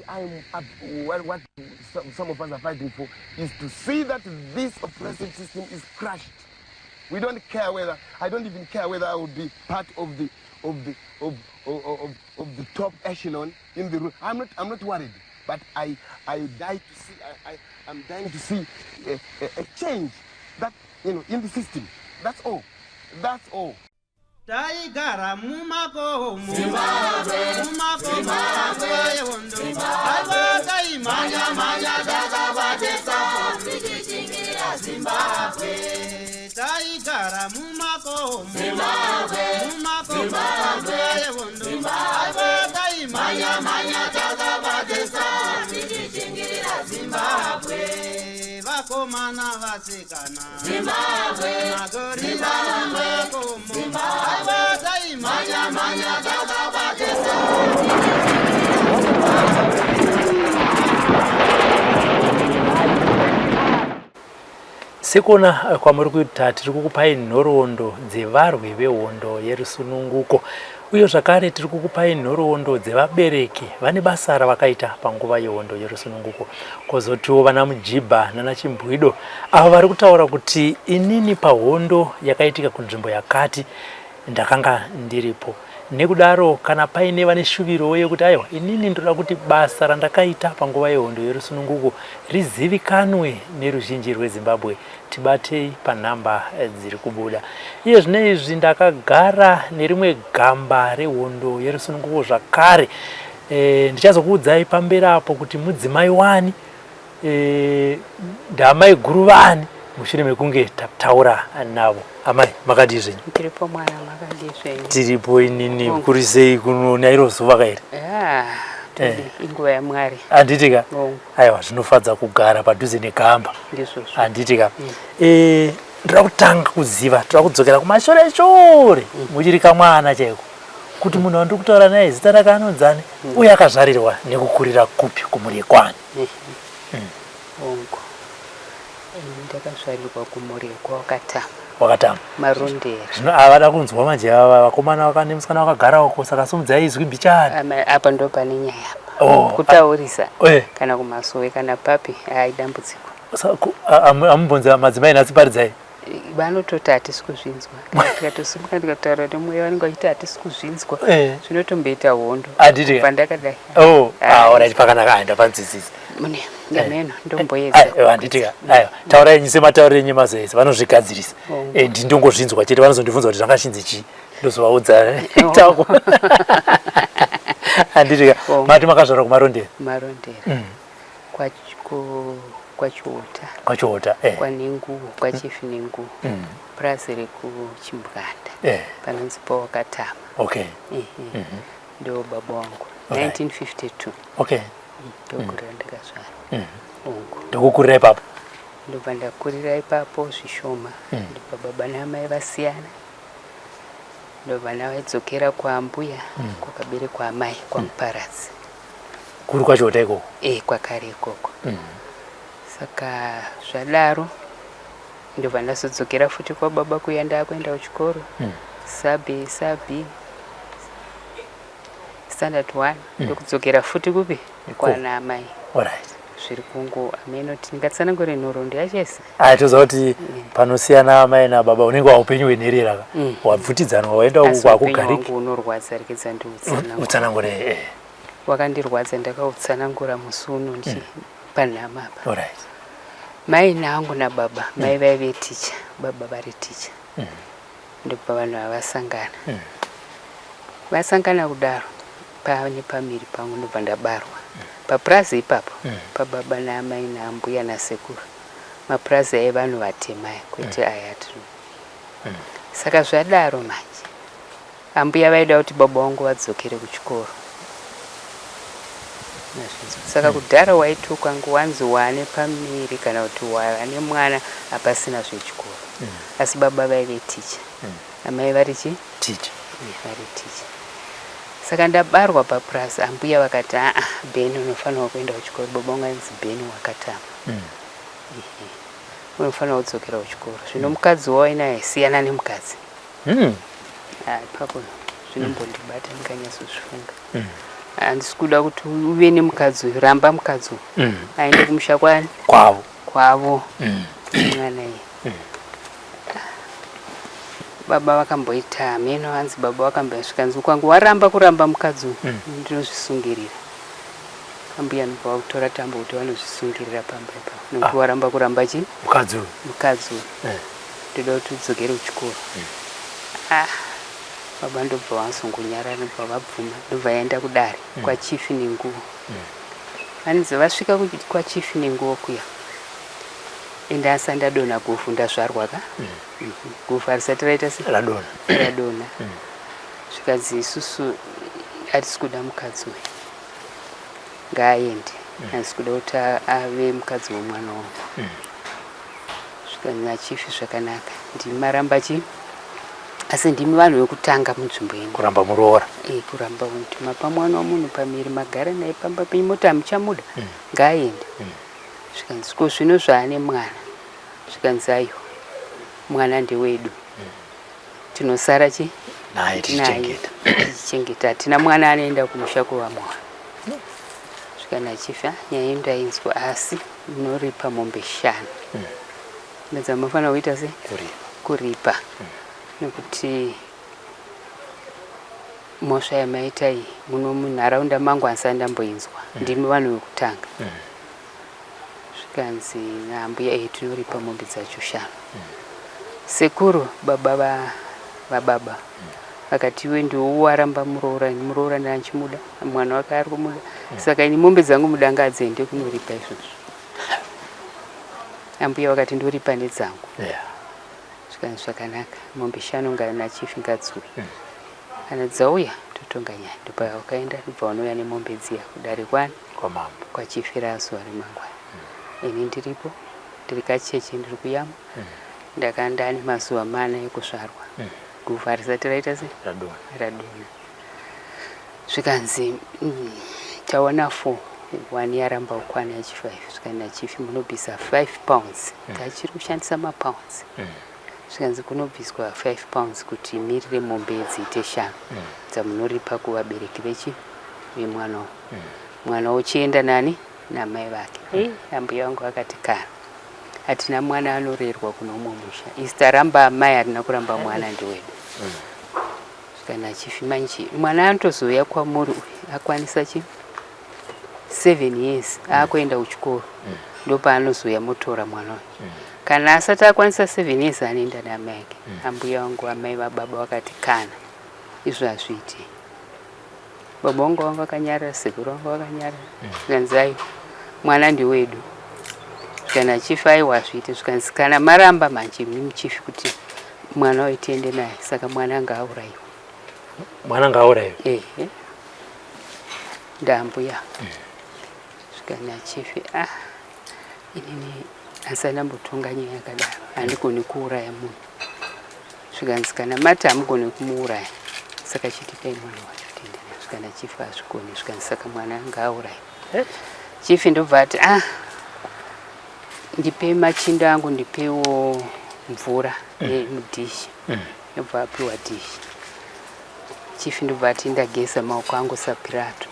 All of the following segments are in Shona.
what some of us are fighting for is to see that this oppressive system is crushed. We don't care whether I don't even care whether I would be part of the top echelon in the room. I'm not worried, but I'm dying to see a change that in the system. That's all. That's all. Taigara mumako mumako yondo Waka manya dakabatesa Sijichingira Zimbabwe Taigara mumako mumako yondo Waka manya dakabatesa Sijichingira Zimbabwe Vakomana vasikana Zimbabwe Magorila mumako Sekona kwamuri kuita tiri kukupai nhoroondo dzevarwi vehondo yerusununguko uye zvakare tiri kukupai nhoroondo dzevabereki vane basa ravakaita panguva yehondo yerusununguko kozotiwo vana Mujibha nana Chimbwido ava vari kutaura kuti inini pahondo yakaitika kunzvimbo yakati ndakanga ndiripo. Nekudaro kana paine vane shuviro yekuti aiwa inini ndoda kuti basa randakaita panguva yehondo yerusununguko rizivikanwe neruzhinji rweZimbabwe, tibatei panhamba dziri kubuda. Iye zvine izvi ndakagara nerimwe gamba rehondo yerusununguko zvakare. Ndichazokuudzai pamberi apo kuti mudzimai wani ndamai guru vani mushure mekunge taura navo. Amai makadi zvenyu? Tiripo mwana makadi zvenyu? Tiripo inini kurisei kuno nairo zuva kairi? Inguva yaMwari. Handitika? Aiwa zvinofadza kugara padhuze negamba. Handitika? Ndoda kutanga kuziva, ndoda kudzokera kumashure shure muchiri kamwana chaiko kuti munhu wandiri kutaura naye zita rake anonzani uye akazvarirwa nekukurira kupi kumurekwani? Ndakazvarirwa kumurekwa Wakatama. Marondera. Zvino avada kunzwa manje ava vakomana vakane musikana wakagara uko saka simudzai izwi mbichana. Apa ndo pane nyaya. Kutaurisa kana kumasowe kana papi idambudziko. Amumbonza madzimai nhasi paridzai. Vanototi hatisi kuzvinzwa. Tikatosimuka ndikataura nemweya vanenge vachiti hatisi kuzvinzwa. Zvinotomboita hondo. Pandakadai. Alright, pakanaka aenda panzizisi. Mune ngameno ndomboyedza. Handitika. Taurai nyise mataurire nyema zese vanozvigadzirisa. Ndindongozvinzwa chete vanozondibvunza kuti zvakashinzi chii. Ndozovaudza tako. Handitika. Mati makazvarwa kumarondera? Marondera. Kwachiota. Kwachiota. Kwanenguo, kwachifi nenguo. Prazi rekuchimbwanda. Panonzi Wakatama. Okay. Ndo baba wangu. 1952. Okay. Ndokurira ndakazvara. Ndokukurira ipapo? Ndobva ndakurira ipapo zvishoma. Ndobva baba namai vasiyana. Ndobva ndadzokera kwambuya kwakaberekwa amai kwaMuparadzi. Kuri kwachiota ikoko? Kwakare ikoko. Saka zvadaro ndobva ndazodzokera futi kwababa kuya ndakuenda kuchikoro. Sabi standard 1 ndokudzokera futi kupi kwana amai. Alright. Zviri kungu amenoti ndingatsanangure nhoroondo yachese. Toziva kuti panosiyana amai nababa unenge waupenyu hwenherera wabvutidzanwa waenda uko kwakugariki. Upenyu unorwadza rekedza ndiutsanangure. Wakandirwadza ndakautsanangura musuno ndichi panhama apa. Alright. Mai nangu nababa, mai vaive ticha, baba vari ticha. Ndobva vanhu avasangana. Vasangana kudaro pane pamiri pangu ndobva ndabarwa. Paprazi ipapo pababa naamai naambuya nasekuru. Maprazi aivanhu vatemai kwete ayatiri. Saka zvadaro manje ambuya vaida kuti baba wangu vadzokere kuchikoro. Saka kudhara waitukwa wanzi wane pamiri kana kuti wane mwana hapasina zvechikoro. Asi baba vaive ticha. Amai vari chi? Ticha. Vari ticha. Saka ndabarwa paprazi ambuya vakati Beni unofanirwa kuenda kuchikoro. Baba wangu ainzi Beni Wakatama. Unofanirwa kudzokera kuchikoro. Zvino mukadzi wavo naye siyana nemukadzi. Ipapo zvinombondibata ndikanyatsozifunga. handisi kuda kuti uve nemukadzi uyu, ramba mukadzi uyu aende kumusha kwani kwavo mwana iye. Baba vakamboita meno hanzi baba vakambosvika nzi kwangu waramba kuramba mukadzi uyu ndinozvisungirira. Ambuya ndobva vakutora tambo kuti vanozvisungirira pamba ipapo nokuti waramba kuramba chi mukadzi uyu ndoda kuti udzokere kuchikoro. Baba ndobva vazongonyarara ndobva vabvuma ndobva yaenda kudare kwachifi nenguo. Vanzi vasvika kwachifi nenguo kuya ende asi ndadona gufu ndazvarwa ka gufu harisati raita se radona. Zvikanzi isusu hatisi kuda mukadzi uyu ngaaende, handisi kuda kuti ave mukadzi womwana wangu. Zvikanzi nachifi zvakanaka ndimi maramba chi asi ndimi vanhu vekutanga munzvimbo yenyu kuramba muroora kuramba kuti mapa mwana womunhu pamiri magara naye pamba penyu moti hamuchamuda ngaaende. Zvikanzi ko zvino zvaane mwana. Zvikanzi aiwa mwana ndewedu tinosara chi naye tichichengeta hatina mwana anoenda kumusha kuvamwana. Zvikana achifa nyaya ndainzwa asi munoripa mombe 5 medza mafanira kuita se kuripa nekuti mhosva yamaita iyi muno munharaunda mangu handisati ndamboinzwa ndimi vanhu vekutanga. Zvikanzi naambuya tinoripa mombe dzacho 5. Sekuru baba vababa vakati iwe ndiwo waramba muroora ndanchimuda mwana wake ari kumuda saka ini mombe dzangu mudanga hadziende kunoripa izvozvo. Ambuya vakati ndoripa nedzangu. Zvikanzi zvakanaka mombe 5 nachifi ngadzuri kana dzauya totonga nyaya. Ndobva wakaenda ndobva wanouya nemombe dziya kudare kwani kwachifira zuva remangwana. Ini ndiripo ndiri kacheche ndiri kuyama ndakandane mazuva 4 ekuzvarwa gufu harisati raita se radona. Zvikanzi taona 4 1 yaramba ukwana yachi 5. Zvikanzi nachifi munobvisa 5 pounds tachiri kushandisa mapounds. Zvikanzi kunobviswa 5 pounds kuti imirire mombe dziite 5 dzamunoripa kuvabereki vemwana. Mwana uchienda nani namai vake. Ambuya vangu vakati kana hatina mwana anorerwa kuno umwe musha isi taramba amai hatina kuramba mwana ndiwedu. Zvikana achifi manje mwana anotozoya kwamuri akwanisa chi 7 years akuenda kuchikoro ndopaanozoya motora mwana uyu. Kana asati akwanisa 7 years anoenda namai ake. Ambuya vangu amai vababa vakati kana izvo hazviiti. Baba vangu vakanyarara sekuru vangu vakanyarara. Zvikanzi aiwa mwana ndiwedu. Zvikana achifi aiwa hazviiti. Zvikanzi kana maramba manje muchifi kuti mwana uyu tiende naye saka mwana ngaaurayiwe. Mwana ngaaurayiwe ndambuya. Zvikana achifi inini handisati ndambotonga nyaya yakadaro handikoni kuuraya munhu. Zvikanzi kana mati hamugoni kumuuraya saka chitipai mwana wacho tiende naye. Zvikana achifi hazvikoni. Zvikanzi saka mwana ngaaurayiwe. Chifi ndobva ati ndipe machinda angu ndipewo mvura mudhishi. Ndobva apiwa dhishi. Chifi ndobva ati ndageza maoko angu sapirato.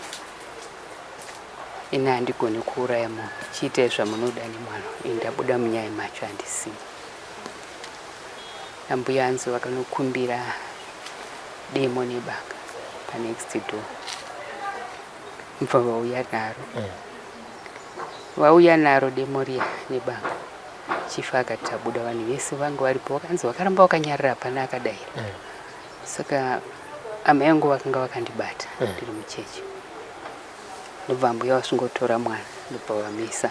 Ina handigoni kuuraya munhu chiitai zvamunoda nemwana ndabuda munyaya macho handisi. Ambuya hanzi vakanokumbira demo nebanga panext door mva vauya naro. Vauya naro demo riya nebanga. Chifi akati abuda vanhu vese vangu varipo vakanzi vakaramba vakanyarara pana akadaira. Saka amai angu vakanga vakandibata ndiri mucheche. Ndobva ambuya vasvingotora mwana ndobva vamisa.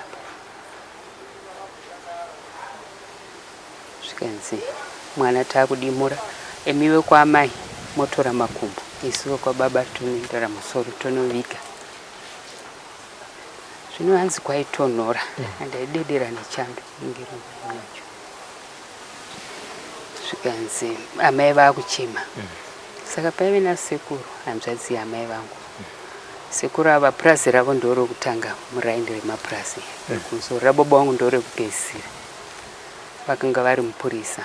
Zvikanzi mwana taakudimura emiwe kwaamai motora makumbo isuwo kwababa tonoendera musoro tonoviga. Zvino hanzi kwaitonhora handaidedera nechando ingiro yacho. Zvikanzi amai vaakuchema. Saka paive nasekuru hanzvadzi amai vangu. Sekuru ava purazi ravo ndoro kutanga muraindi remapurazi kumusoro rababa vangu ndoro kupedzisira. Vakanga vari mupurisa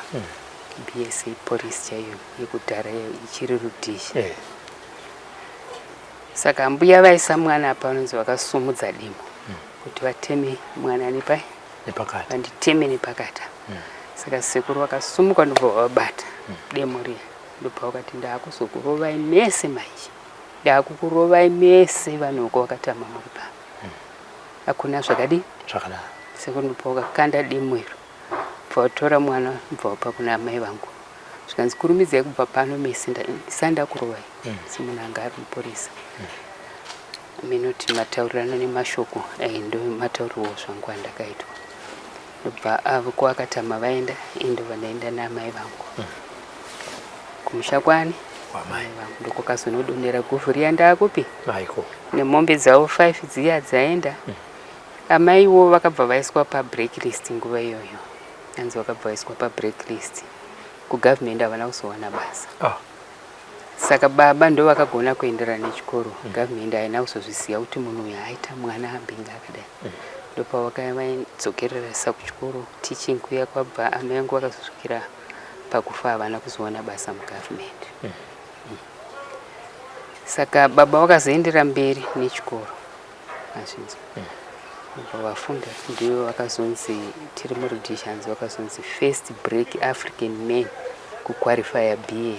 BSA polisi chaiyo yekudhara ichiri rudhishi. Saka mbuya vaisa mwana apa vanonzi vakasumudza demo kuti vateme mwana nepakati vanditeme nepakati. Saka sekuru vakasumuka ndobva vabata demo riya, ndobva vakati ndakuzokurovai mese manje, ndakukurovai mese vanhuko vakatama muri pano. Hakuna zvakadii zvakanaka. Sekuru ndobva vakakanda demo iro, bva vatora mwana bva vapa kuna amai vangu. Zvikanzi kurumidzai kubva pano mese ndisanda kurovai semunhu anga ari muporesa. Minoti mataurirano nemashoko ndo mataurirwo zvangu andakaitwa. Ndobva avo kwakatama vaenda indobva ndaenda naamai vangu kumusha kwani Wamai vangu ndokwakazonodonhera guvhu riya ndaakupi maiko nemombe dzavo 5 dziya dzaenda. Amaiwo vakabva vaiswa pablacklist nguva iyoyo, anzi vakabva vaiswa pablacklist kugovernment havana kuzowana basa. Saka baba ndo vakagona kuendera nechikoro. Government haina kuzozviziva kuti munhu uyu aita mwana ambinga akadai. Ndopa vakadzokereresa kuchikoro teaching kuya kwabva amai angu vakazosvikira pakufa havana kuzowana basa mugovernment. Saka baba vakazoendera mberi nechikoro azvinzwa. Vafunda ndivo vakazonzi tiri muridhishanzi vakazonzi first break African men kuqualify BA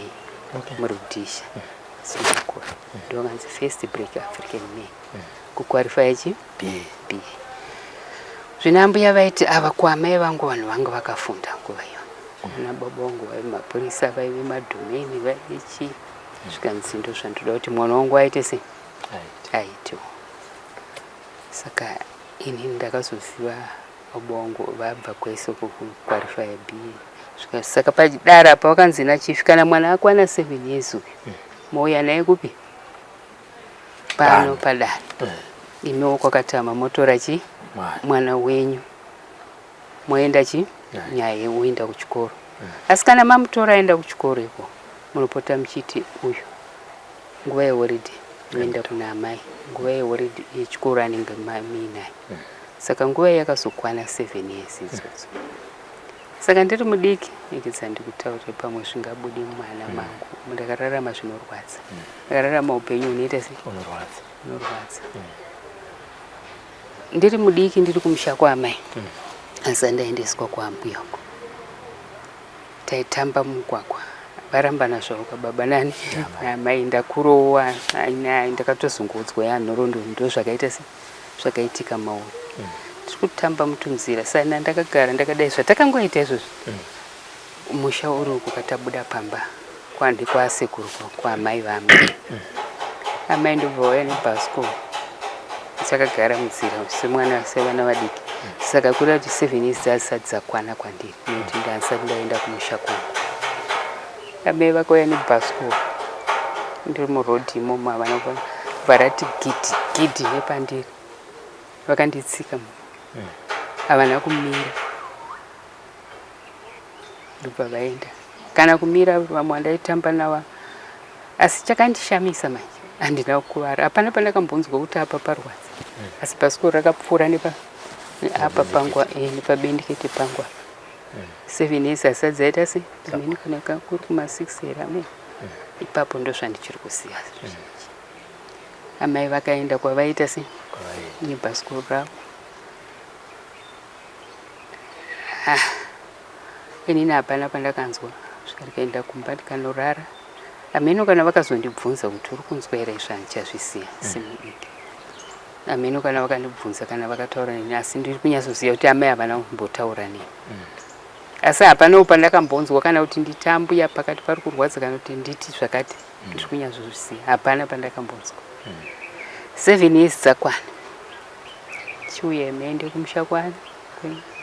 muridhisha. Singapore ndo vanzi first break African men kuqualify chi BA. Zvinambuya vaiti ava kuamai vangu vanhu vanga vakafunda nguva iyo. Kuna baba vangu vaive mapurisa vaive madhomeni vaive chi. Zvikanzi ndo zvandoda kuti mwana wangu aite sei aitewo. Saka ini ndakazoziva baba vangu vabva kwese kuqualify BA. Saka padara apa vakanzi nachifi kana mwana akwana 7 years uyu mouya naye kupi pano padara imiwo kwakatama motora chi mwana wenyu moenda chi nyaye uenda kuchikoro. Asi kana mamutora aenda kuchikoro iko munopota muchiti uyu nguva yeholiday uenda kuna amai, nguva yeholiday yechikoro anenge muinaye. Saka nguva yakazokwana 7 years idzodzo. Saka ndiri mudiki ikidza ndikutaura pamwe zvingabudi mwana mangu ndakararama zvinorwadza. Ndakararama upenyu unoita sei unorwadza. Ndiri mudiki ndiri kumusha kwaamai asi ndaendeswa kwaambuya wangu. Taitamba mugwagwa varambana zvavo kababa nani naamai ndakurowa ndakatozungudzwa yanhorondo ndo zvakaita sei zvakaitika mauri. Kutamba mutunzira sana ndakagara ndakadai zvatakangoita izvozvo. Musha uri kukatabuda pamba kwandi kwasekuru kwaamai vamai. Amai ndobva vauya nebhasikoro takagara munzira semwana sevana vadiki. Saka kuda kuti 7 years dzisati dzakwana kwandiri nekuti ndasati ndaenda kumusha kwangu. Amai vakauya nebhasikoro ndiri murodhi imomo havana varati gidhi nepandiri vakanditsika havana kumira ndobva vaenda. Kana kumira vamwe andaitamba navo asi chakandishamisa manje handina kukuvara. Hapana pandakambonzwa kuti apa parwadza asi bhasikoro rakapfuura apa pangwa nepabendikete pangwa 7 years asati dzaita sei dzimweni kana kuri kuma6 here amai. Ipapo ndo zvandichiri kuziva. Amai vakaenda kwavaita sei nebhasikoro ravo. Inini hapana pandakanzwa zvikarikaenda kumba ndikanorara. Ameno kana vakazondibvunza kuti uri kunzwa here zvandichazvisiya semudiki. Ameno kana vakandibvunza kana vakataura neni asi ndiri kunyazoziva kuti amai havana kumbotaura neni. Asi hapanawo pandakambonzwa kana kuti nditambuya pakati pari kurwadza kana kuti nditi zvakati ndiri kunyazozvisiya. Hapana pandakambonzwa. 7 years dzakwana chiuya meende kumusha kwani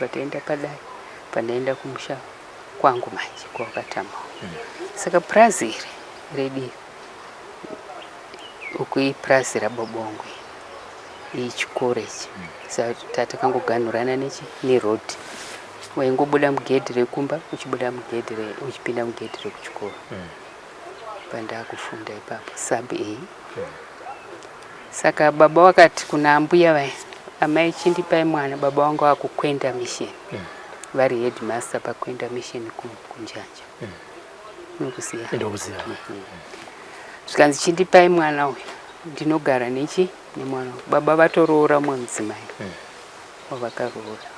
bataenda padai pandaenda kumusha kwangu manje kwakatama. Saka prazi iri redi uku iprazi rababa wangu ichikoro ichi. Saka tatakangoganhurana nerodi waingobuda mugedhi rekumba uchibuda mugedhi uchipinda mugedhi rekuchikoro. Pandakufunda ipapo sub A. Saka baba wakati kuna ambuya vaya amai chindipai mwana baba wangu akukwenda mission. Vari headmaster pakwenda mission kunjanja. Nokuziya. Ndokuziya. Zvikanzi chindipai mwana uyu ndinogara nechi nemwana. Baba vatoroora mumwe mudzimai wavakaroora.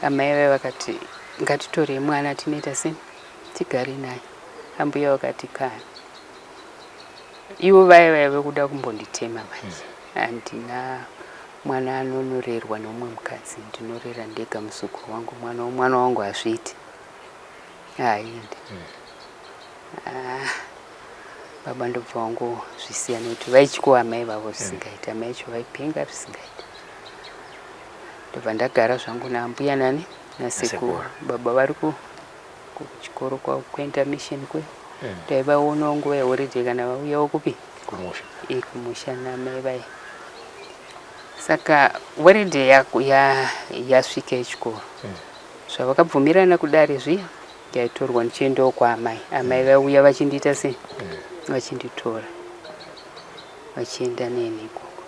Amai vai vakati ngatitorei mwana tinoita sei tigare naye. Ambuya vakati kana. Ivo vaiva kuda kumbonditema manje. Handina mwana anonorerwa nomumwe mukadzi, ndinorera ndega muzukuru wangu. Mwana wangu hazviiti. Haindi. Baba ndobva wangu zvisiya nekuti vaityawo amai vavo zvisingaita. Amai vacho vaipenga zvisingaita. Ndobva ndagara zvangu naambuya nani nasekuru. Baba vari kuchikoro kwavo kuenda mission kwe. Ndaivaonawo nguva yehoride kana vauyawo kupi kumusha namai vai. Saka holiday yasvika yechikoro zvavakabvumirana kudare zviya yaitorwa ndichiendawo kwaamai. Amai vauya vachindiita sei vachinditora vachienda neni ikoko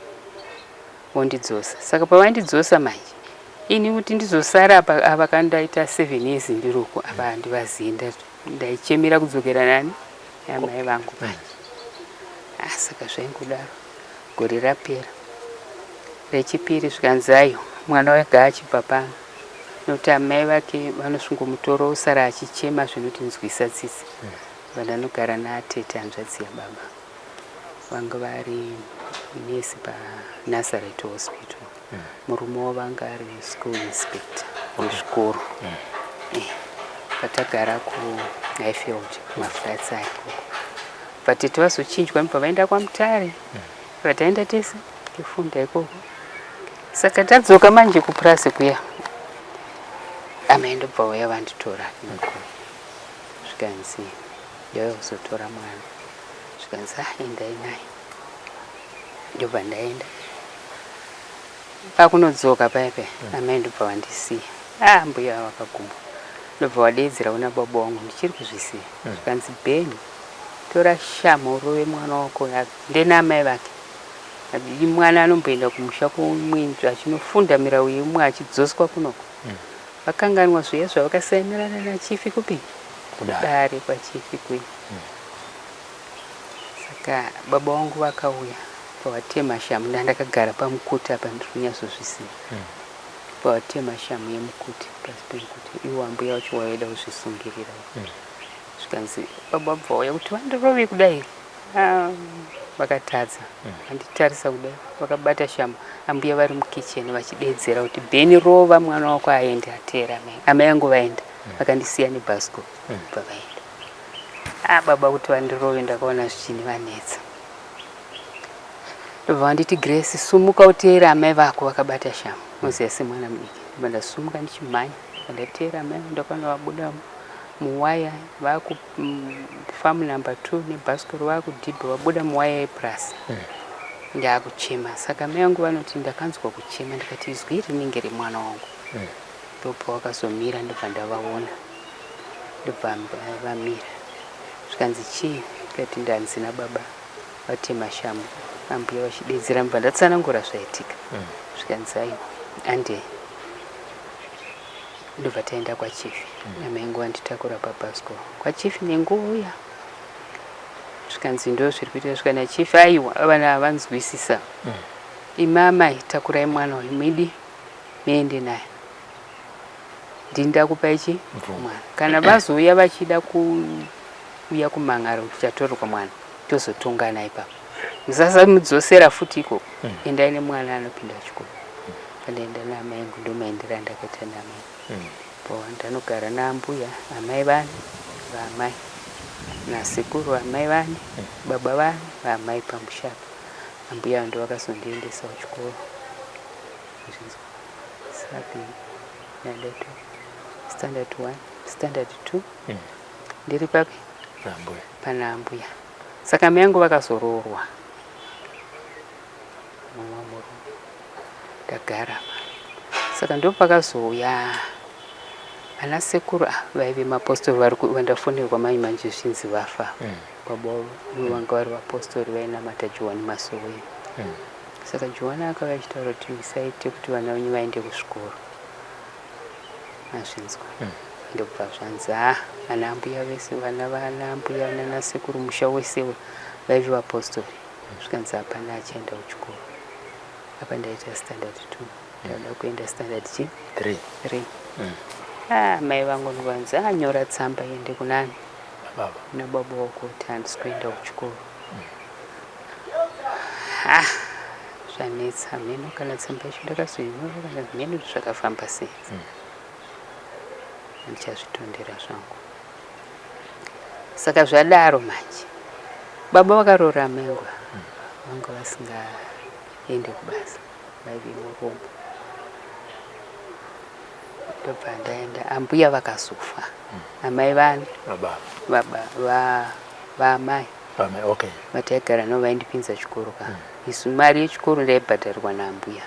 vondidzosa. Saka pavandidzosa manje ini kuti ndizosara apa kandaita 7 years ndiruko apa handivazivi ndaichemera kudzokera nani amai vangu manje. Saka zvaingodaro gore rapera. Rechipiri zvikanzi ayo mwana wega achibva pano nokuti amai vake vanosvungomutoro usara achichema zvinotinzwisa tsitsi. Vandanogara naatete hanzvadzi yababa vanga vari nesi paNazareth Hospital. Murume wavo vanga ari school inspector wezvikoro. Patagara kuHighfield maflats aikoko. Vatete vazochinjwa pavaenda kwaMutare vataenda tese kufunda ikoko. Saka tadzoka manje kupurasi kuya amai ndobva vauya vanditora zvikanzi yauya kuzotora mwana. Zvikanzi endai naye. Ndobva ndaenda. Pakunodzoka paipai amai ndobva vandisiya. Mbuya vakaguma. Ndobva vadaidzira kuna baba wangu ndichiri kuzvisiya. Zvikanzi Beni tora shamhu urove mwana wako ndenamai vake. Mwana anomboenda kumusha kumwinzva achinofunda mirau yeumwe achidzoswa kunoko. Vakanganwa zviya zvavakasainirana nachifi kupi dare kwachifi kuya. Saka baba wangu vakauya pavatema shamu. Ndakagara pamukuti apa ndiri kunyatsozvisiya. Pavatema shamu yemukuti pasi pemukuti iwo ambuya vacho vaida kuzvisungirira. Zvikanzi baba bva vauya kuti vandirovi kudai. Vakatadza vanditarisa kudai vakabata shamu. Ambuya vari mukicheni vachidedzera kuti Beni rova mwana wako aende atera amai. Amai angu vaenda vakandisiya nebhasikoro bva vaenda. Baba kuti vandirove ndakaona zvichinivanetsa. Ndobva vanditi Grace sumuka uteera amai vako vakabata shamu. Muziya semwana mudiki. Ndasumuka ndichimhanya ndatera amai ndakaona vabuda muwaya vakufamu number 2 nebhasikoro vakudhibha vabuda muwaya yeplus. Ndakuchema. Saka mai vangu vanoti ndakanzwa kuchema ndikati izwi rinenge remwana wangu. Ndopa wakazomira ndobva ndavaona. Ndobva vamira. Zvikanzi chii ndikati ndanzi nababa vatema shamu. Ambuya vachidedzera mbva ndatsanangura zvaitika. Zvikanzi aiwa ande ndobva taenda kwachifi. Amai angu vanditakura pabhasikoro kwachifi nenguya. Zvikanzi ndo zviri kuita zvikana chifi aiwa vana havanzwisisa. Imamai takurai mwana uyu midi muende naye. Ndinda ichi mwana. Kana vazouya vachida kuuya kumangaro tichatorwa mwana tozotonga naye ipapo. Musasamudzosera futi ikoko. Endai nemwana anopinda chikoro. Ndaenda naamai angu ndomaendera ndakaita naamai. Ndanogara naambuya amai vane vaamai nasekuru amai vane baba vane vaamai pamushaka. Ambuya ndo vakazondiendesa kuchikoro. Standard 1 standard 2 ndiri papi pana ambuya. Saka mai angu vakazoroorwa mumwe ndagara. Saka ndo pakazouya ana sekuru vaive mapostori vari vandafonderwa mai manje zvinzi vafa. Baba vanga vari vapostori vainamata Johani Masowe. Saka Johani akava achitaura kuti musaite kuti vana venyu vaende kuzvikoro. Azvinzwa. Ndobva zvanzi ana ambuya vese vana vana ambuya nana sekuru musha wese vaive vapostori. Zvikanzi hapana achaenda kuchikoro. Apa ndaita standard 2 ndauda kuenda standard 3. Mai vangu ndovanzi nyora tsamba ende kunani nababa wako kuti handisi kuenda kuchikoro. Zvanetsa mheno kana tsamba yacho ndakazoinyora kana mheno zvakafamba sei. Ndichazvitondera zvangu. Saka zvadaro manje baba vakaroora mengwa vanga vasingaende kubasa vaive murombo. Ndobva ndaenda ambuya vakazofa amai vani vaamai vataigara navo vaindipinza chikoro ka isu mari yechikoro ndaibhadharirwa naambuya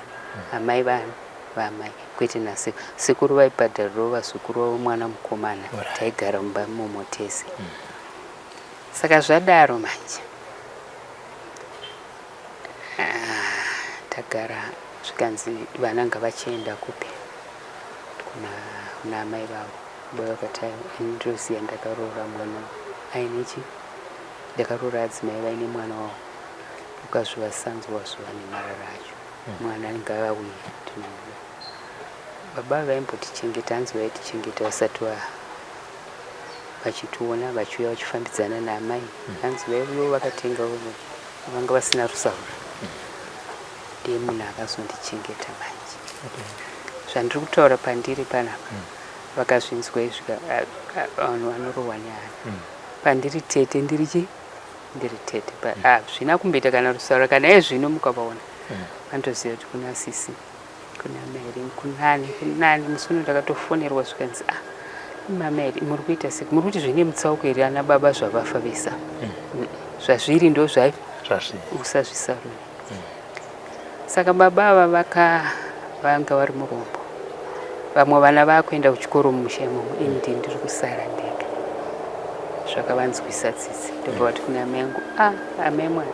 amai vani vaamai kwete nasekuru vaibhadharirawo vazukuru vavo mwana mukomana taigara mumba momotese. Saka zvadaro manje tagara zvikanzi vana ngavachienda kupi kuna amai vavo. Vakati ndinoziya ndakaroora mwana ainechi ndakaroora adzimai vaine mwana wavo ukazvivasanzwa zuva nemarara acho mwana ngavauye tinoda. Baba vaimbotichengeta hanzi vaitichengeta vasati vachitiona vachiuya vachifambidzana naamai hanzi vaiuyawo vakatengawo vanga vasina rusaura. Ndiye munhu akazondichengeta manje. Zvandiri kutaura pandiri panapa vakazvinzwa izvika vanhu vanorohwa nehana pandiri tete ndiri tete zvina kumboita kana rusaura kana ezvino mukavaona vandoziva kuti kuna sisi kuna mairi kunani musono ndakatofonerwa zvikanzi mamairi muri kuita seki muri kuti zvine mutsauko here ana baba zvavafa vesa zvazviri ndo usazvisarura. Saka baba ava vanga vari murombo. Vamwe vana vakuenda kuchikoro mumusha imomo indi ndiri kusara ndega. Zvakavanzwisa tsitsi ndobva vati kuna mai angu amai mwana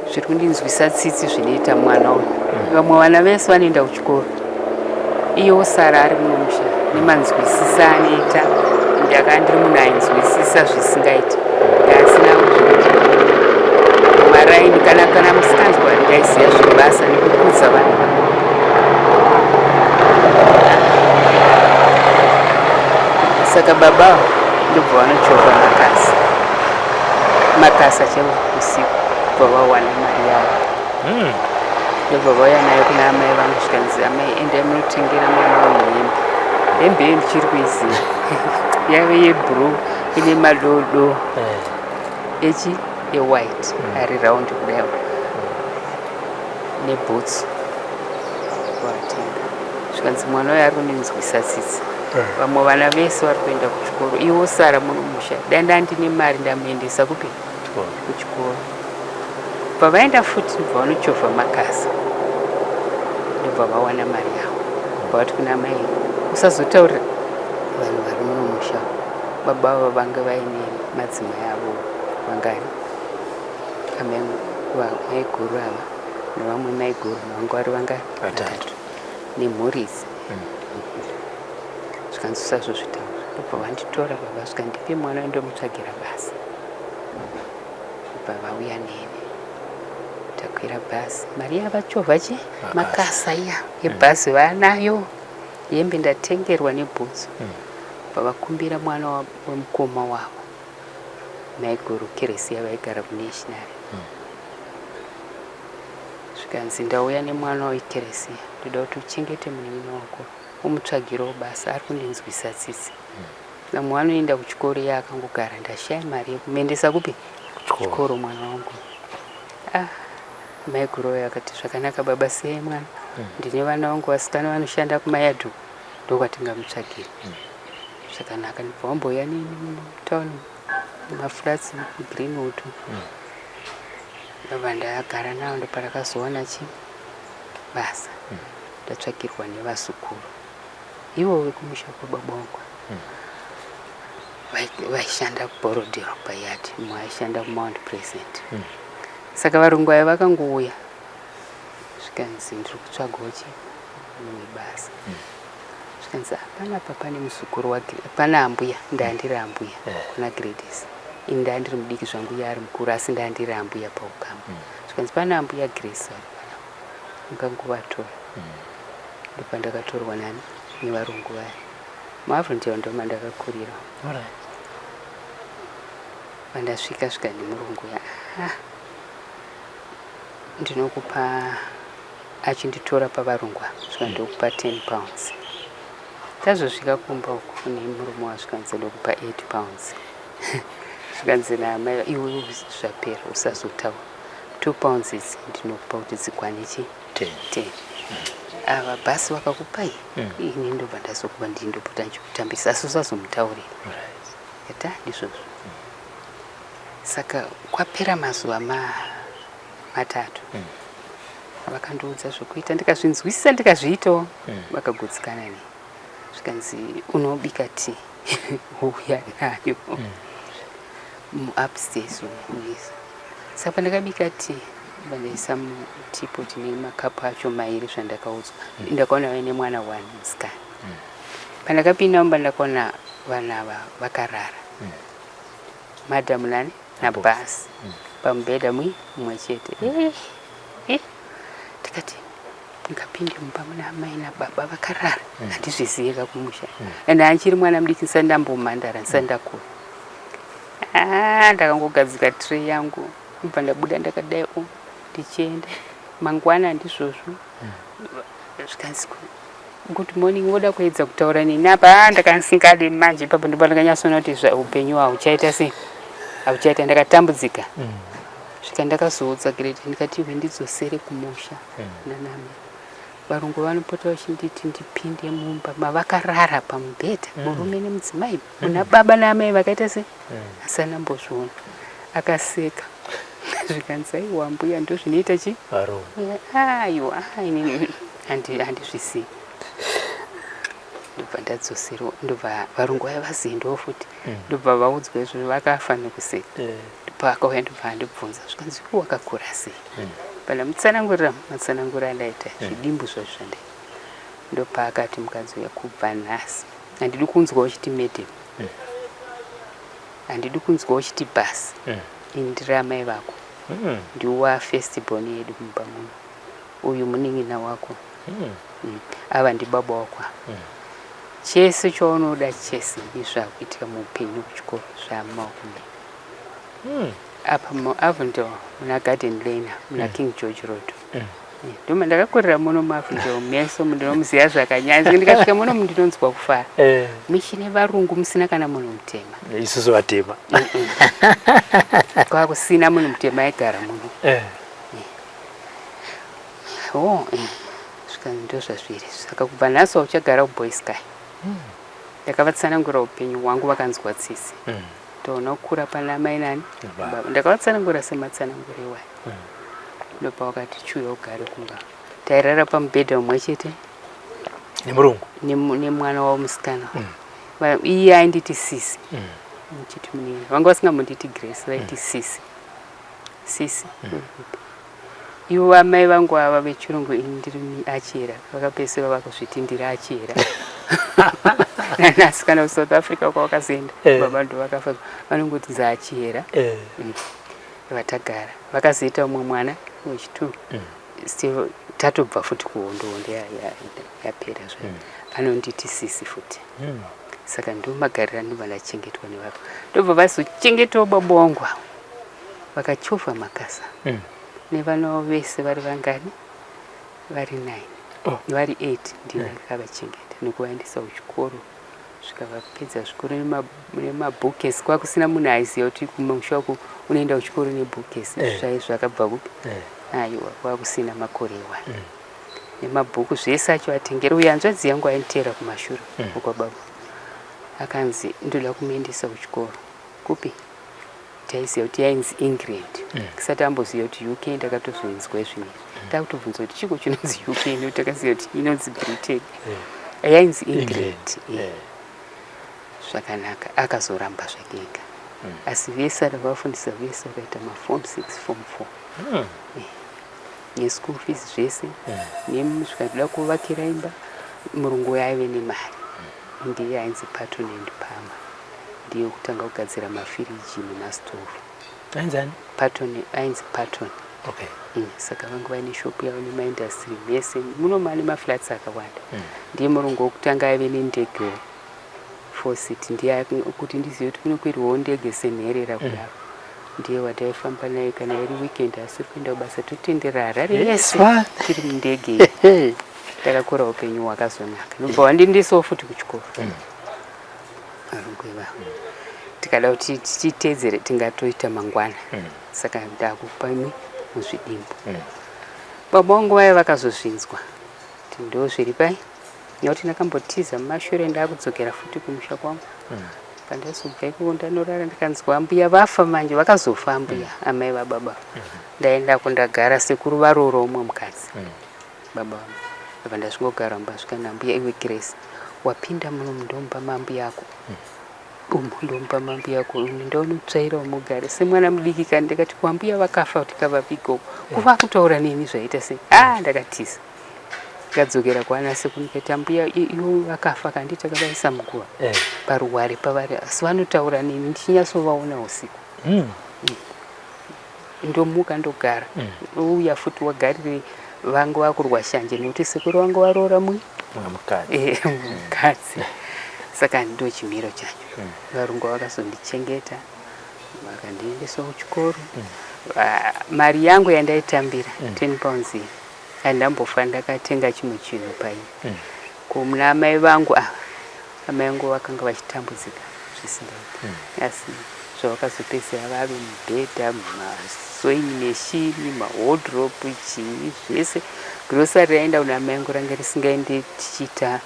zviri kundinzwisa tsitsi zvinoita mwana uyu. Vamwe vana vese vanoenda kuchikoro iye osara ari muno musha nemanzwisisa anoita ndakandiri munhu ainzwisisa zvisingaiti ndasina maraini kana musikanzwa ndaiziva zvebasa nekukudza vanhu vangu. Saka baba ndobva vanochovha makasi achava usiku bva vawana mari yavo ndobva vauya nayo kuna amai vangu zvikanzi amai endai munotengera mwana wangu hembe ndichiri kuiziva yave yebhuruu ine madodo ewhite ari raundi kudai nebhutsu vatenga zvikanzi mwana uyo ari kundinzwisa tsitsi. Vamwe vana vese vari kuenda kuchikoro iwo sara muno musha danda ndine mari ndamuendesa kupi kuchikoro. Pavaenda futi ndobva vanochovha makasi ndobva vawana mari yavo vati kuna mai usazotaurira vanhu vari muno musha baba avo vanga vaine madzimai avo vangari maiguru ava nevamwe maiguru vangu vari vangari vatatu nemhurizi zvikanzi usazozvitaura ndobva vanditora baba zvikandipe mwana ndomutsvagira basa bva vauya neni takwira bhazi mari yavachovha makasa iya ebhazi vanayo hembe ndatengerwa nebhutsu vavakumbira mwana wemukoma wavo maiguru keresi yavaigara kunational zvikanzi ndauya nemwana wekeresi ndoda kuti uchengete munin'ina wako umutsvagirawo basa ari kundinzwisa tsitsi. Vamwe vanoenda kuchikoro iye akangogara ndashaya mari yekuendesa kupi kuchikoro mwana wangu. Maiguru akati zvakanaka baba sei mwana ndine vana vangu vasikana vanoshanda kumayadhuku ndokwatingamutsvagira. Zvakanaka ndibva wambouya neni mutauni maflats greenwood ndobva ndagara navo ndoparakazowana basa ndatsvagirwa nevazukuru ivo vekumusha kwababa wangu vaishanda kuborodero payati mumwe aishanda kumount pleasant. Saka varungu ava vakangouya zvikanzi ndiri kutsvagawo mumwe basa zvikanzi panapa pane muzukuru pana ambuya ndandiri ambuya kuna Gladys ini ndandiri mudiki zvangu yari mukuru asi ndandiri ambuya paukama zvikanzi pana ambuya Grace mukangovatora ndopandakatorwa nani nevarungu vaya muAfrican ndo mandakakurira pandasvika nemurungu ndinokupa achinditora pavarungu svika ndokupa 10 pounds tazosvika kumba uku nemurume wasvikanzi ndokupa 8 pounds zvikanzi namai iwe zvapera usazotaura 2 pounds idzi ndinokupa kuti dzikwane 10 ava basi wakakupai ini ndobva ndazokupa ndindopota ndichikutambisa asi usazomutaurira yata ndizvozvo saka kwapera mazuva matatu vakandoudza zvokuita ndikazvinzwisisa ndikazviitawo vakagutsikana ne zvikanzi unobika tea uya nayo upstairs unoisa saka pandakabika tea vandaisa mutipoti nemakapu acho mairi zvandakaudzwa ndakaona vaine mwana 1 musikana pandakapinda mumba ndakaona vana ava vakarara madhamu nani nabhasi pamubhedha mumwe chete tikati ndikapinde mumba muna amai nababa vakarara handizviziva kumusha ende anchiri mwana mudiki ndisandambomhandara ndisandakura ndakangogadzika tray yangu ndobva ndabuda ndakadai ndichienda mangwana ndizvozvo zvikanzi good morning woda kuedza kutaura neni apa ndakasingadi manje ipapo ndipo ndakanyatsoona kuti upenyu hauchaita sei hauchaita ndakatambudzika svika ndakazoudza Grete ndikati iwe ndidzosere kumusha nanami varungu vanopota vachinditi ndipinde mumba mavakarara pamubhedha murume nemudzimai una baba naamai vakaita sei asana mbozviona akaseka zvikanzi aiwa mbuya ndozvinoita chi aiwa handizvisiyi ndobva ndadzosera ndobva varungu vaya vaziendawo futi ndobva vaudzwa izvozvo vakafa nekuseka ndopakauya ndobva ndibvunza zvikanzi wakakura sei matsanangurira ndaita zvidimbu zvazvo zvandaita ndopaakati mukadzi uya kubva nhasi handidi kunzwa uchiti madam handidi kunzwa uchiti basi ini ndiri amai vako ndiwa festival yedu mumba muno uyu munin'ina wako ava ndibaba wako chese chaunoda chese izvakuitika muupenyu kuchikoro zvamaoko apa muAvondale muna Garden Lane muna King George Road ndoma ndakakurira muno muAvondale meso ndinomuziva zvakanyanya ndikasvika muno ndinonzwa kufara michine varungu musina kana munhu mutema isusu vatema kwakusina munhu mutema aigara muno svika ndozvazviri saka kubva nhasi uchagara kuBoys Sky ndakavatsanangura upenyu hwangu vakanzwa tsitsi toona kukura pana mai nani ndakavatsanangura sematsanangura ewayo ndopa wakati chuya ugare kumba tairara pamubhedha umwe chete nemurungu nemwana wavo musikana iye ainditi sisi muchiti munini vanga vasingambonditi Grace vaiti sisi ivo amai vangu ava vechirungu ini ndiri achera vakapedzisira vakuzviti ndiri achera nanasikana kuSouth Africa kwavakazoenda baba ndo vakafa vanongoti zaachera vatagara vakazoita umwe mwana wechi2 still tatobva futi kuhondo yapera zvayo anonditi sisi futi saka ndomagarira ndobva ndachengetwa nevavo ndobva vazochengetawo baba wangu vakachovha makasa nevana vese vari vangani vari 9 vari 8 ndinakavachengeta nekuvaendesa kuchikoro zvikavapedza zvikoro nemabhukesi kwakusina munhu aiziva kuti kumusha uku unoenda kuchikoro nebhukesi zvakabva kupi aiwa kwakusina makore 1 nemabhuku zvese acho atengera uye hanzvadzi yangu ainiteera kumashure ukwababa akanzi ndoda kumuendesa kuchikoro kupi taiziva kuti yainzi England kisati amboziva kuti UK ndakatozoinzwa izvinezvi takutobvunza kuti chiko chinonzi UK nekuti takaziva kuti inonzi Britain yainzi England zvakanaka akazoramba zvakega asi vese akavafundisa vese vakaita maform 6 form 4 neschool fees zvese zvikatoda kuvakira imba murungu aive nemari ndiye ainzi Patton and Palmer ndiye kutanga kugadzira mafiriji nemasitovu. Ainzani? Ainzi Patton. Okay. Saka vangu vaine shopu yavo nemaindastry mese munomane maflats akawanda. Ndiye murungu wokutanga ave nendege 4-seat, ndiye kuti ndizive kuti kunokwirwawo ndege senherera kudaro. Ndiye wataifamba naye kana iri weekend asiri kuenda kubasa totenderera Harare yese tiri mundege. Takakura upenyu hwakazonaka. Ndobva wandindisawo futi kuchikoro. Varungu ivavo. Tikada kuti tichiteedzere tingatoita mangwana. Saka ndakupa muzvidimbu. Baba vangu vaya vakazozvinzwa kuti ndo zviri pai, nekuti ndakambotiza mumashure ndakudzokera futi kumusha kwangu. Pandazobva ikoko ndanorara ndikanzwa mbuya vafa manje, vakazofa mbuya amai vababa. Ndaenda kundagara sekuru varoro umwe mukadzi. Baba vangu. Apa ndasvingogara mbasvika nambuya, iwe Grace wapinda muno mundomba mambu yako. Ndomba mambu yako ndaunotsvairawo mugare semwana mudiki. Kandi ndikati kwambuya vakafa tikavapiko kuva kutaura nini zvaita sei? Ndakatiza. Ndikadzokera kwana sekuru ndikati mbuya ivo vakafa kandi takabaisa muguva paruware pavari, asi vanotaura nini? Ndichinyasovaona usiku. Ndomuka ndogara. Uya futi wagarire vangu vakurwa shanje nekuti sekuru vangu varoora mukadzi. Saka ndo chimiro changu. Varungu vakazondichengeta vakandiendesa kuchikoro. Mari yangu yandaitambira 10 pounds handambofa ndakatenga chimwe chinhu pai. Kumuna amai vangu amai vangu vakanga vachitambudzika zvisingaiti, asi zvavakazopedzera vave mubhedha, masewing machine, mawardrobe, chii zvese. Grocery raenda kuna amai vangu ranga risingaendi tichiita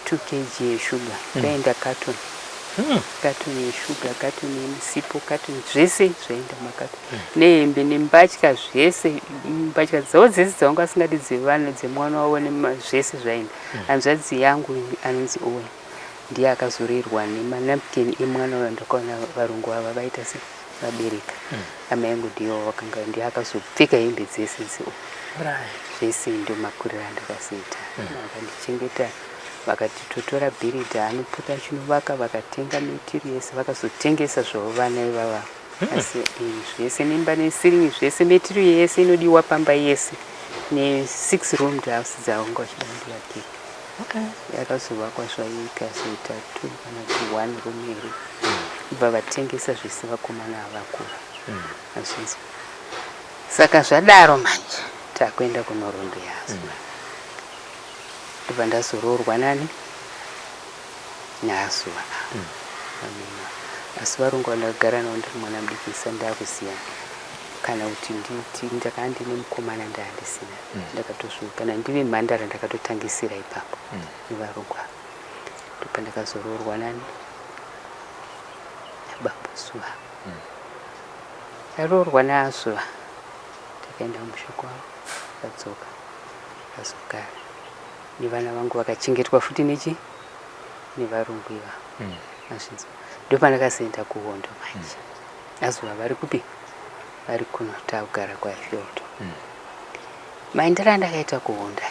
2 kg yeshuga. Raenda carton yeshuga, carton yemusipo, carton zvese zvaenda makatoni. Nehembe nembatya zvese, mbatya dzavo dzese dzavanga asingadi dzevana dzemwana wavo zvese zvaenda. Hanzvadzi yangu anonzi Owen ndiye akazorerwa nemanapkin emwana uyo. Ndakaona varungu ava vaita se vabereka. Amai yangu ndiye akazopfeka hembe dzese zvese ndo makuriro andakazoita. Vakandichengeta vakatitotora bhiridha anopota chinovaka, vakatenga metiri yese, vakazotengesa zvavo vana ivava. Asi zvese nemba nesiringi zvese, metiri yese inodiwa pamba yese, ne6 room house dzavanga vachidandira keke. Yakazovakwa zvaikazoita 2 kana 1 room iri. Ibva vatengesa zvese vakomana avakura. Azvinzwa. Saka zvadaro manje takuenda kunorondo yazo. Ndibva ndazoroorwa nani nazuva. Asi varungu vandagara navo ndiri mwana mudikisa ndakusiyana. Kana kuti ndakanga ndine mukomana ndaandisina. Ndakatosvuka kana ndive mhandara ndakatotangisira ipapo nevarungu ava. Ndobva ndakazoroorwa nani nabambo Zuva. Ndaroorwa nazuva takaenda kumusha kwavo, ndadzoka ndazogara. Nevana vangu vakachengetwa futi nevarungu ivavo. Azvinzwa. Ndopandakazoenda kuhondo manje. Azuva vari kupi? Vari kuno takugara kwaFieldo. Maendero andakaita kuhondo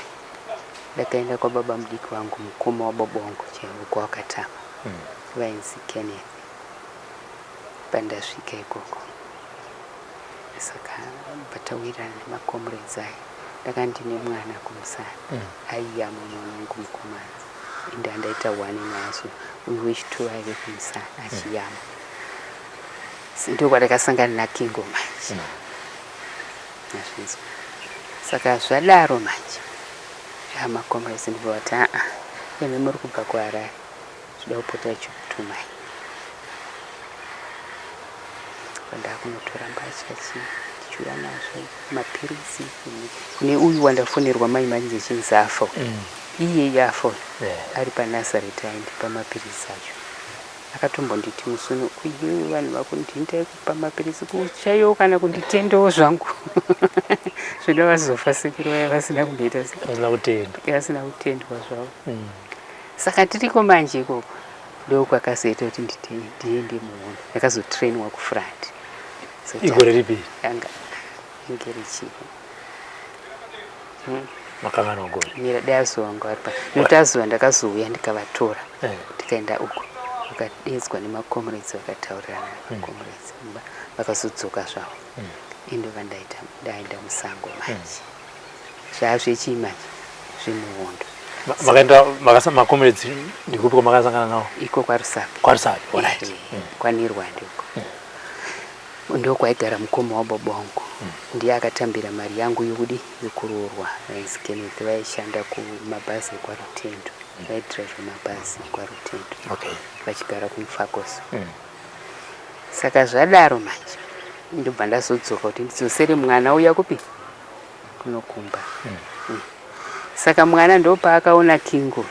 ndakaenda kwababa mudiki wangu, mukoma wababa wangu chaivo kwawakatama, vainzi Kenneth. Pandasvika ikoko saka patawirana nemakomrades aya, ndakandine mwana kumusana aiya mwana wangu mukomana, ende andaita 1 nazo, uyu wechitoro aive kumusana achiyama. Ndokwandakasangana naKingo manje. Azvinzwa. Saka zvadaro manje makomrades ndivati imi muri kubva kuHarare, zvida kupota chikutumai. Ndakunotora mbatya tichiuya nazvo, mapirisi. Kune uyu wandafonerwa mai manje chinzi afa. Iye afa ari paNazareth aindipa mapirisi acho. Akatombonditi musuno, uyu vanhu vakundinda kupa mapirisi kuchayo kana kunditendawo zvangu. Zvino vazofa sekuru vaya vasina kumboita vasina kutendwa zvavo. Saka tiriko manje ikoko ndokwakazoita kuti ndiende muhondo. Ndakazotrainwa kuFront. Igore ripi? Anga ingerichi. Makanga nogora. Mira dazo wangu aripa. Notazwa ndakazouya ndikavatora. Tikaenda uko. vakadedzwa nemakomrades vakataurirana nemakomrades vakazodzoka zvavo indova ndaenda musango manje zvazvechii manje zvemuhondo makomrades ndikupi kwamakasangana nawo iko kwarusapi kwanirwa ndiko ndokwaigara mukoma wababa wangu ndiye akatambira mari yangu yokuroorwa ainzi Kenneth vaishanda kumabhazi ekwarutendo vaidhiraivha mabhazi ekwarutendo vachigara kumufakoso saka zvadaro manje ndobva ndazodzoka kuti ndidzosere mwana uya kupi kunokumba saka mwana ndopaakaona Kingo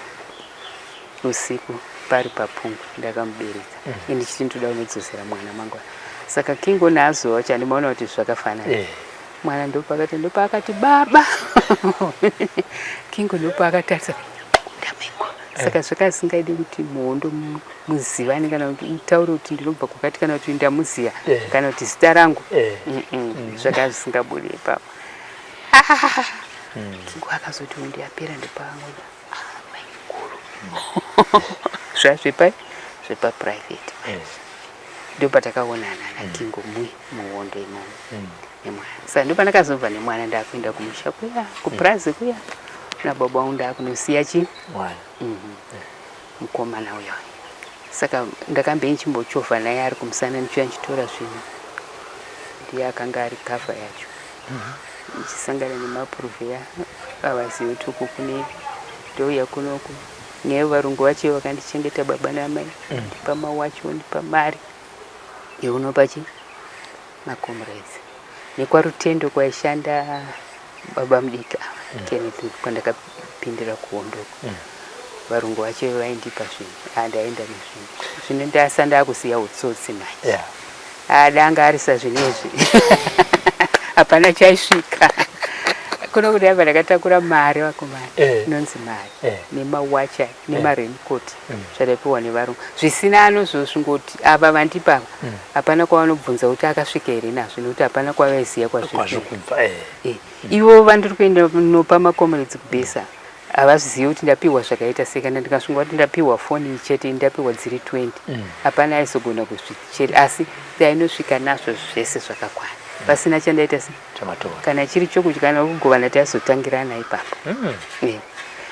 usiku pari papungu ndakamuberedza ndichiti ndoda kunodzosera mwana mangwana saka Kingo nazowa chandimaona kuti zvakafanana mwana ndopaakati baba Kingo ndopaakatarisa ndamengo saka zvakasingaidi kuti muhondo muzivane kana kuti utaure kuti ndinobva kwakati kana kuti ndamuziya kana kuti zita rangu zvakazvisingabudi ipapo Kingo akazoti ndiyapera ndopamwe maikuru zvepapuraivheti ndopatakaonana naKingo muhondo imomo nemwana saka ndopandakazobva nemwana ndakuenda kumusha kuya kupurazi kuya nababa wangu ndakunosiya chi mukomana uyo saka ndakambenchimbochovha naye ari kumusana ndichuya nchitora zvinhu ndiye akanga ari kavha yacho nchisangana nemapuruvheya avazivi kuti uku kune ndouya kunoku nevo varungu vacho vakandichengeta baba namai ndipa mawacho ndipa mari yeunopa chi makomrades nekwarutendo kwaishanda baba mudiki Kenneth kwandakapindira kuhondoko varungu vacho vaindipa zvinhu ndaenda nezvinhu zvino ndasanda kusiya utsotsi manje danga arisa zvinezvi hapana chaisvika kuno kuti abva ndakatakura mari vakomana inonzi mari nemawacha nemarencoat zvadaipiwa nevarungu zvisina anozvosvingoti ava vandipava hapana kwavanobvunza kuti akasvika here nazvo nokuti hapana kwavaiziya kwazvirikubva ivo vandiri kuenda nopa makomrades kubhesa havazvizivi kuti ndapiwa zvakaita sei kana ndikasvingwa kuti ndapiwa foni chete ndapiwa dziri 20 hapana aizogona kuzvicheri asi ainosvika nazvo zvese zvakakwana pasina chandaita se kana chiri chokudya kana kugovana tazotangirana ipapo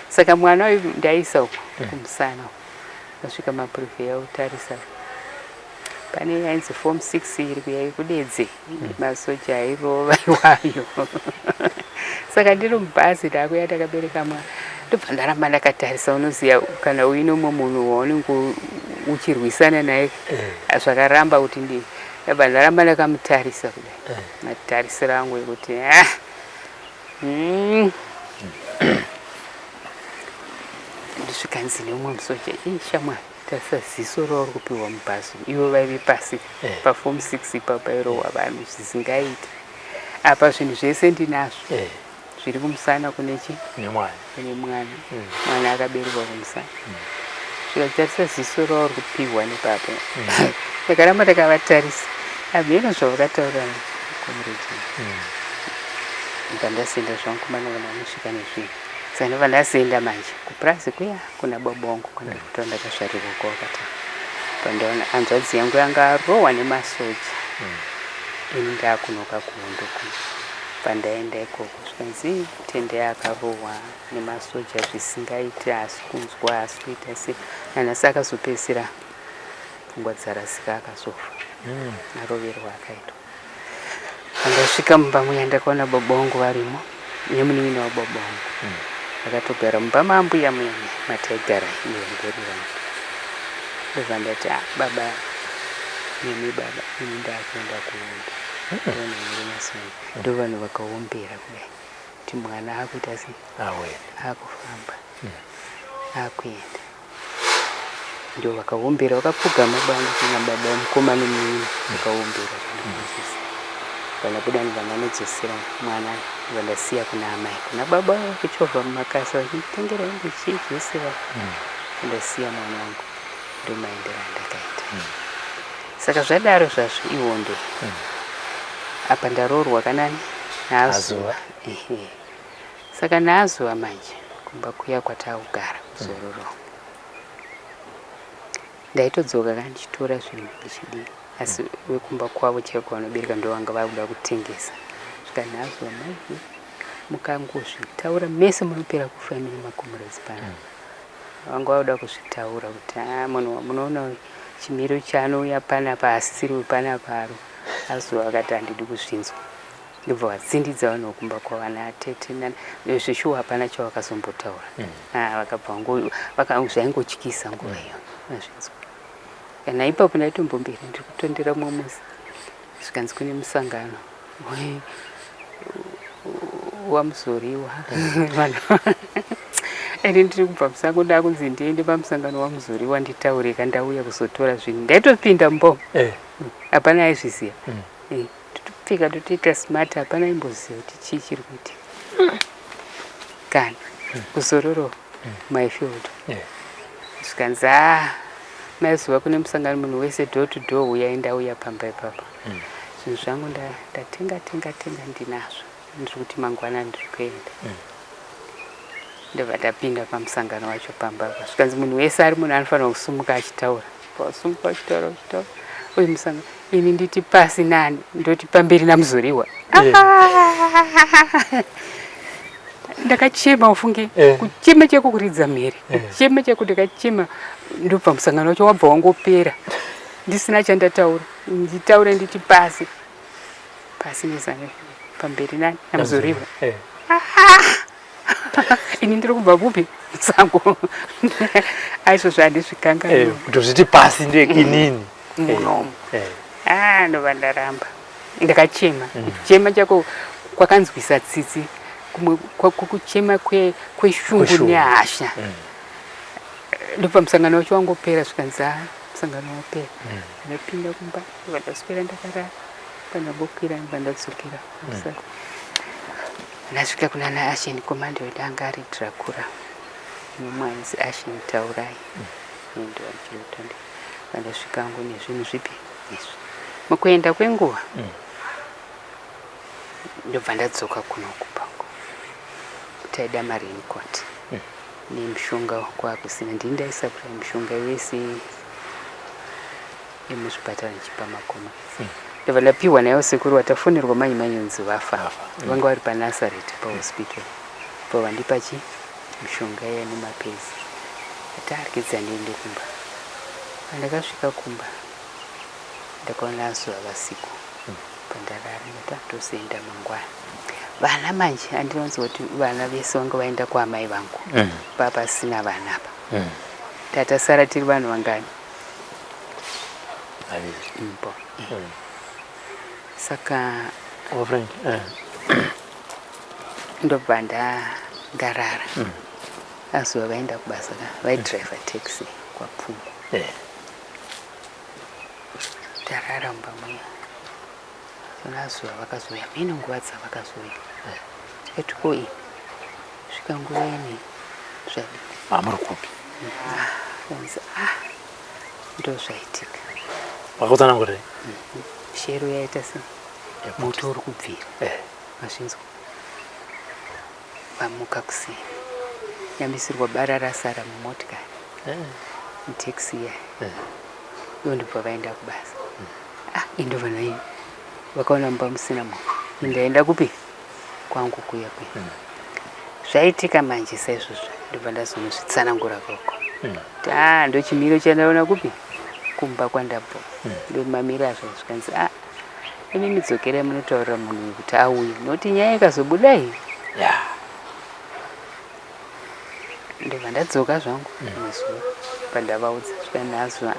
saka mwana uyu ndaisa kumusana asvika mapuruvheya utarisa pane ainzi form 6 iri kuya kudedze masoja airova iwayo saka ndiri mubhazi ndakuya takabereka mwana ndobva ndaramba ndakatarisa unoziya kana uinomo munhu waunenge uchirwisana naye zvakaramba kuti ndii ndabva ndaramba ndakamutarisa kudai matarisiro angu ekuti ndisvikanzi neumwe musoja shamwari tarisa ziso rauri kupiwa mubhazi ivo vaive pasi paform 6 ipapo airohwa vanhu zvisingaiti apa zvinhu zvese ndinazvo zviri kumusana kunechi kune mwana akaberekwa kumusana zvikatarisa ziso rauri kupiwa nepapo takaramba takavatarisa abvino zvavakataura komredi ndandasenda zvangu kumanavana anosvika nezvinhu saka ndobva ndasenda manje kupurazi kuya kuna baba wangu kwandakutaura ndakasvarirwa kwavakata pandaona hanzvadzi yangu yanga arohwa nemasoja ini ndakunoka kuhondoko pandaenda ikoko zvikanzi tende yakarohwa nemasoja zvisingaiti asi kunzwa asi kuita se nanhasi akazopedzisira pfungwa dzarasika akazofa naroverwa akaitwa andasvika mumba muya ndakaona baba wangu varimo nemunin'ina wababa wangu vakatogara mumba mambuya muya mataigara iyo mberi vangu ndobva ndati baba nemi baba ini ndakuenda kuhondo ndonairinasoni ndo vanhu vakaombera kudai kuti mwana akuita sei akufamba akuenda ndio vakaombera vakapfugama bangu kuna baba mukoma nemunin'ina vakaombera zvandinozvisa vanabuda ndivanodzosera mwana vandasiya kuna amai kuna baba kuchovha mumakasa vachitengera hembe chii zvese ndasiya mwana wangu ndomaendera ndakaita saka zvadaro zvazvo ihondo apa ndaroorwa kanani nazuva saka nazuva manje kumba kuya kwataugara kuzororo ndaitodzoka kandichitora zvinhu ndichidii asi wekumba kwavo chaiko vanobereka ndo vanga vakuda kutengesa zvikanazwa mai mukangozvitaura mese munopera kufa mine makomorodzi pana vanga vakuda kuzvitaura kuti munoona chimiro chanouya panapa asisiri panapa aro azuva akati handidi kuzvinzwa ndibva vatsindidza vanhu vokumba kwavana atete zvishuwa hapana chavakazombotaura vakabva zvaingotyisa nguva iyo azvinzwa kana ipapo ndaitombomberi ndiri kutondera mumuzi zvikanzi kune musangano wamuzoriwa ende ndiri kubva musango ndakunzi ndiende pamusangano wamuzoriwa nditaurika ndauya kuzotora zvinhu ndaitopinda mbo hapana aizviziva totopfeka totoita smart hapana aimboziva kuti chii chiri kuitika kana kuzororo myfield zvikanzi maizuva kune musangano munhu wese door to door uyai ndauya pamba ipapo zvinhu zvangu ndatenga ndinazvo ndiri kuti mangwana ndiri kuenda ndobva ndapinda pamusangano wacho pambapa zvikanzi munhu wese ari munhu anofanira kusumuka achitaura pasumuka achitaura uyu musangano ini nditi pasi nani ndoti pamberi namuzoriwa ndakachema ufunge kuchema chekukuridza mhere kuchema chekuti ndakachema ndobva musangano wacho wabva wangopera ndisina chandataura nditaure nditi pasi nezana pamberi nani namuzoriwa ini ndiri kubva kupi musango aizvo zvandizvikanganwa kuti zviti pasi ndeinini munomu ndobva ndaramba ndakachema kuchema chako kwakanzwisa tsitsi kumwe kuchema kweshungu nehasha ndobva musangano wacho wangopera zvikanzi musangano wapera ndapinda kumba ndobva ndaswera ndakarara pandabokwira ndobva ndadzokera ndasvika kunana Ashen komanda wedu anga ari Dracula nomwanzi Ashen taurai ndovachirotande vandasvika ngo nezvinhu zvipi izvi mukuenda kwenguva ndobva ndadzoka kunoku pangu taida marenicot nemushonga kwakusina ndini ndaisapura mishonga yese yemuzvipatara ndichipa makoma ndobva ndapiwa nayo sekuru watafonerwa manyi manyonzi vafa vanga vari panasareti pahospital po vandipa mishonga iya nemapezi ataarikidza ndiende kumba pandakasvika kumba ndakaona zuva vasiku pandarara ndatozoenda mangwana vana manje handinonzi kuti vana vese vanga vaenda kwaamai vangu papasina vana apa tatasara tiri vanhu vangani mbo saka ndobva ndarara azuva vaenda kubasa vaidriva taxi kwapfungu ndarara mumba muya sona azuva vakazoya mine nguva dzavakazoya tikati ko ini svika nguva ini zvadii muri kupi ndo zvaitika wakutsanangurei shero yaita se moto uri kubvira mazvinzwa vamuka kuseni nyambisirwa bara rasara mumotikari mutaxi iya iyo ndibva vaenda kubasa indobva naini vakaona mumba musina munhu ndaenda kupi kwangu kuya zvaitika manje saizvozvo ndobva ndazonozvitsanangura koko ndo chimiro chandaona kupi kumba kwandabva ndo mamiro azvo zvikanzi imi midzokerai munotaurira munhu kuti auye noti nyaya ikazobudai ndobva ndadzoka zvangu nezuva pandavaudza zvikanazuva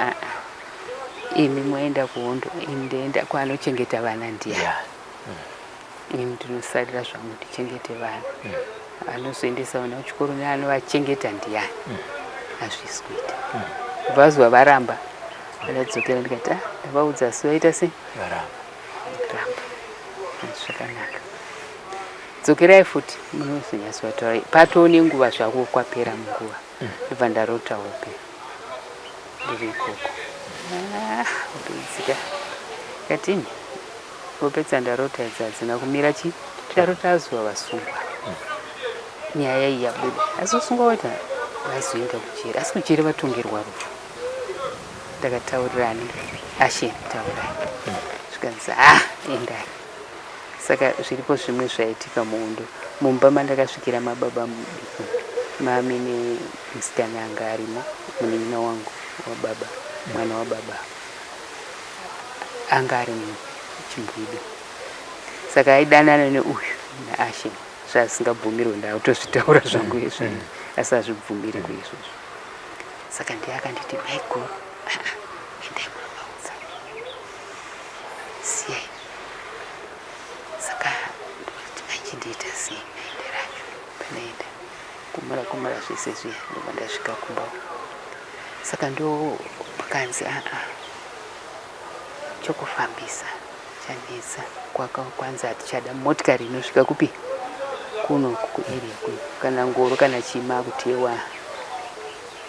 imi moenda kuhondo ini ndoenda kwaanochengeta vana ndiya ini ndinosarira zvangu ndichengete vana anozoendesa vana kuchikoro neanovachengeta ndiyani hazvisi kuita vazuva varamba vandadzokera ndikati ndavaudza si vaita se ramba zvakanaka dzokerai futi munozonyatsotaura patoo nenguva zvako kwapera munguva ndobva ndarotawo pe ndiri ikoko upedzika katini upedza ndarota idzi hadzina kumira chi ndarota azuva vasungwa nyaya iyi yabuda asi usungwa wati vazoenda kujeri asi kujeri vatongerwa rufu ndakataurirani asheni taurai zvikanzi endai. Saka zviripo zvimwe zvaitika muundo. Mumba mandakasvikira mababa mudiki mami nemusikana anga arimo, munin'ina wangu wababa, mwana wababa anga ari muchimbwido. Saka aidanana neuyu naasheni zvasingabvumirwi ndautozvitaura zvangu izvo asi hazvibvumiri kuizvozvo. Saka ndiye akanditi maiguru endai munovaudza siyai. Saka ndichindiita sei naende racho panaenda kumura zvese zviya ndobva ndasvika kumba. Saka ndo pakanzi chokufambisa chanetsa kwanzi hatichada motikari inosvika kupi kuno kuarea kuno kana ngoro kana chima kutewa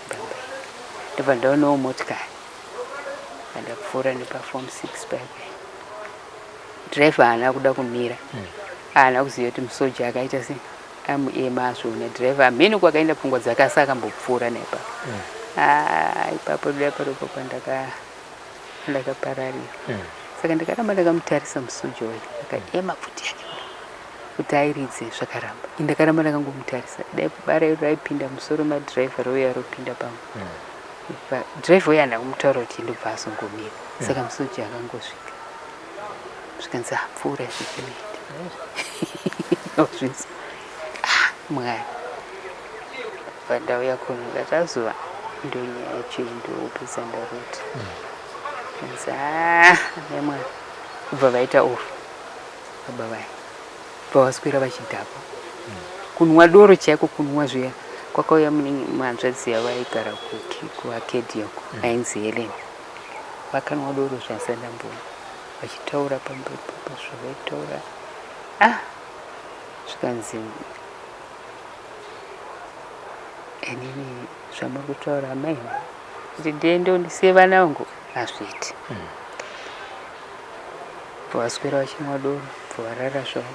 Bambai. Ndobva ndaonawo motikari ndakupfuura nepaform 6 paipai. Dhiraivha haana kuda kumira, haana kuziva kuti musoja akaita sei amuema azvona. Dhiraivha hamene kwakaenda pfungwa dzake asi akambopfuura naipapo. Ipapo ndaparipo pandakapararira. Saka ndakaramba ndakamutarisa musoja wacho akaema pfuti yake kuti airidze zvakaramba. Ndakaramba ndakangomutarisa. Dai bara iro raipinda musoro madhiraivha rouya ropinda pamwe. Dhiraivha uyo haana kumutaura kuti ndobva azongomira. Saka musoja akangosvika zvikanzi pfuura zvikinenda mwari pandauya kuno ndatazuva ndonyaya chindopisa ndaroti kanzi nemwari kubva vaita ofu baba vai pavaswera vachidhakwa kunwa doro chaiko kunwa zviya. Kwakauya manzvadzi yavo aigara kuakediako ainzi Helen. Vakanwa doro zvasandambona vachitaura pamberi papa zvavaitaura zvikanzi inini zvamuri kutaura amai kuti ndiende ndisiye vana vangu hazviiti. Pavaswera vachinwa doro pavarara zvavo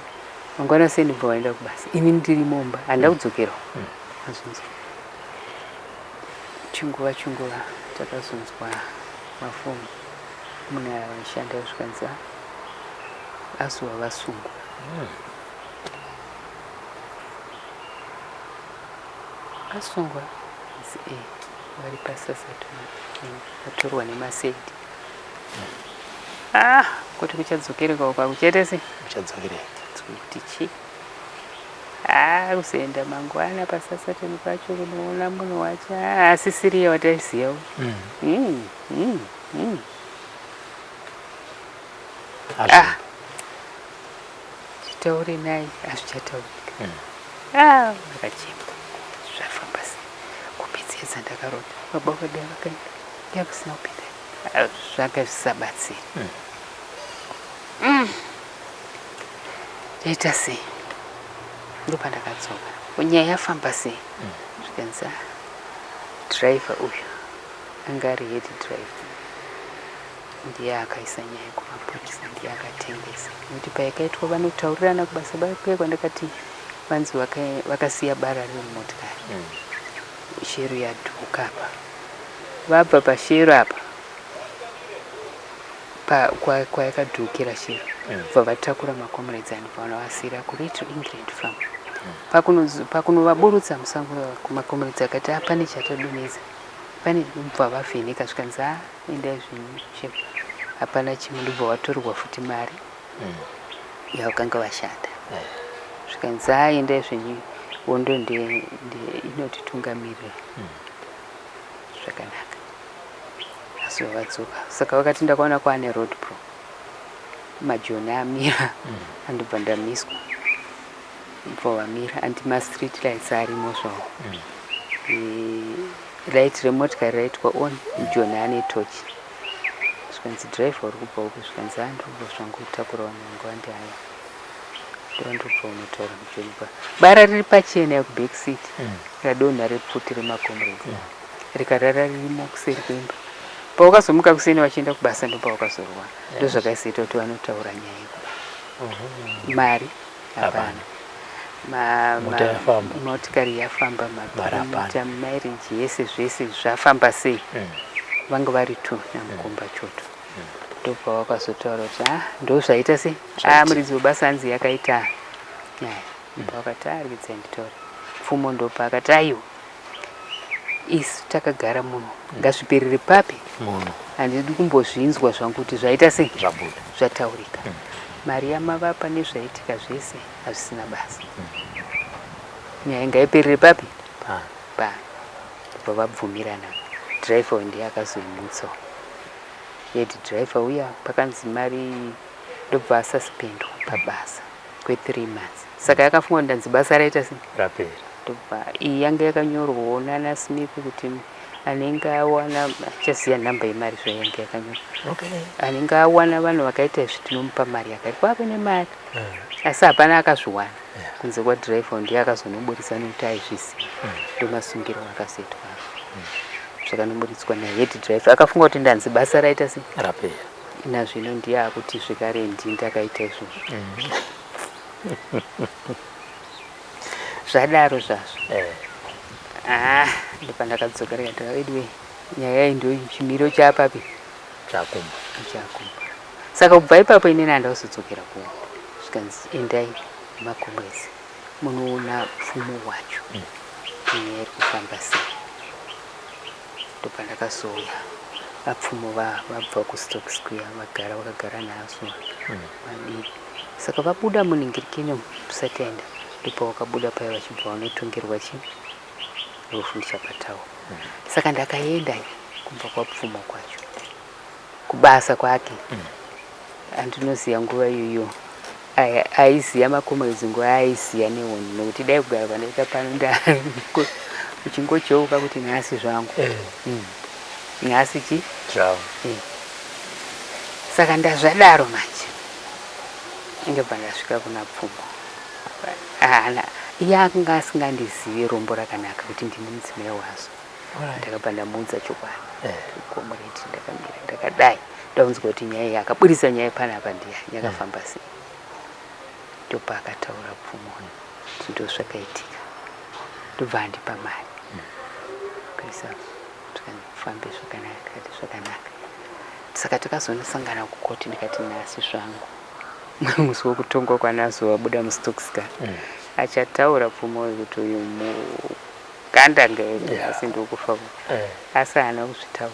mangwana sendi pavaenda kubasa ini ndiri mumba handina kudzokerawo. Azvinzi chinguva takazonzwa mafoni mune aishanda zvikanzi azuva vasungwa. Asungwa vari pasasatu vatorwa nemasendi. Kuti kuchadzokereka uka kuchaita sei? Uchadzokerei? Kuti chi? Kuzoenda mangwana pasasatu pacho kunoona munhu wacho asisiriye wataiziyawo. Chitaure naye hazvichataurika. Vakachema zvafamba sei kupedzeza ndakarota baba vakadai vakaenda yakusina kupinda zvanga zvisabatsira. Ndaita sei ndopandakadzoka nyaya yafamba sei zvikanzi dhiraivha uyu anga ari head driver ndiye akaisa nyaya kumapurisa ndiye akatengesa nekuti paikaitwa vanotaurirana kubasa bakwe kwandakati vanzi vakasiya bara riri mumotikari shero yadhuka apa vabva pashero apa kwayakadhukira shero bva vatakura makomrades ani pavanavasira kuLittle England farm pakunovaburutsa musango kumakomrades akati pane chatadoneza pane bva vavheneka zvikanzi endai zvinyu shefu hapana chimwe ndobva vatorerwa futi mari yavakanga vashanda zvikanzi endai zvenyu wondo inotitungamirira zvakanaka asi vadzoka. Saka vakati ndakaona kwaane road pro majoni amira andobva ndamiswa bva vamira andi mastreet lights arimo zvavo light remotikari raitwa on joni ane tochi zvikanzi dhiraivha uri kubva uku zvikanzi andobva zvangu utakura vanhu andi haya ndondobva unotaura mujoni pa bara riri pachena yekuback seat radonha repfuti remakomrades rikarara ririmo kuseri kwemba. Pawakazomuka kuseni vachienda kubasa ndopa wakazorwa ndozvakaisita kuti vanotaura nyaya yekuba mari hapana motikari yafamba mapirita maireji yese zvese zvafamba sei vanga vari 2 namukomba choto. Ndobva wakazotaura kuti ndozvaita sei muridzi webasa anzi yakaita ndobva wakati arikidza nditaura pfumo. Ndobva akati aiwa isu takagara muno ngazviperere papi handidi kumbozvinzwa zvangu kuti zvaita sei zvataurika. Mari yamavapa nezvaitika zvese hazvisina basa. Nyaya ngaiperere papi pa. Ndobva vabvumirana. Dhiraivha ndiye akazoimutsawo. Head driver uya pakanzi mari ndobva asuspendwa pabasa kwe3 months. Saka yakafunga ndanzi basa raita sei rapera. Ndobva iyi yanga yakanyorwawo nana Smith kuti anenge awana achaziya nhamba yemari zvayanga yakanyorwa. Anenge awana vanhu vakaita izvi tinomupa mari yakati kwave nemari. Asi hapana akazviwana kunze kwadhiraivha ndiye akazonoburisa nekuti aizviziva. Ndomasungiro akasetwa zvakanomuridzwa nahead driver. Akafunga kuti ndanzi basa raita sei rapera. Nazvino ndiye akuti zvikare ndakaita izvozvo. Zvadaro zvazvo. Ndipo ndakadzoka ndikati edwe nyaya iyi ndio chimiro chapapi chakumba. Saka kubva ipapo inini handauzodzokera kuno. Zvikanzi endai makomresi munoona pfumo wacho nyaya iri kufamba sei. Ndobva ndakazouya vapfumo vabva kustock square vakagara naso madiki. Saka vabuda muningirikeni musatenda. Ndipo wakabuda paya vachibva vanotongerwa chii rufu ndichapatawo. Saka ndakaenda kubva kwapfumo kwacho kubasa kwake. Andinoziva nguva iyoyo aiziva makomresi nguva aiziva nehondo nokuti dai kugara pandaita pano uchingocheuka kuti nhasi zvangu nhasi chi zvavo. Saka ndazvadaro manje ndobva ndasvika kuna pfumo. Iye akanga asingandizivi rombo rakanaka kuti ndini mudzimai wazo. Ndakabva ndamuudza chokwadi komureti ndakamira ndakadai ndaunzwa kuti nyaya iyi akaburisa nyaya panapa ndiya yakafamba sei. Ndobva akataura pfumo kuti ndozvakaitika. Ndobva andipa mari kuisa tukafambe zvakanaka. Saka takazonosangana kukoti ndikati nhasi zvangu musi wokutongwa kwanazo wabuda mustockska achataura pfumo kuti uyu muganda ngaedu asi ndokufa asi haana kuzvitaura.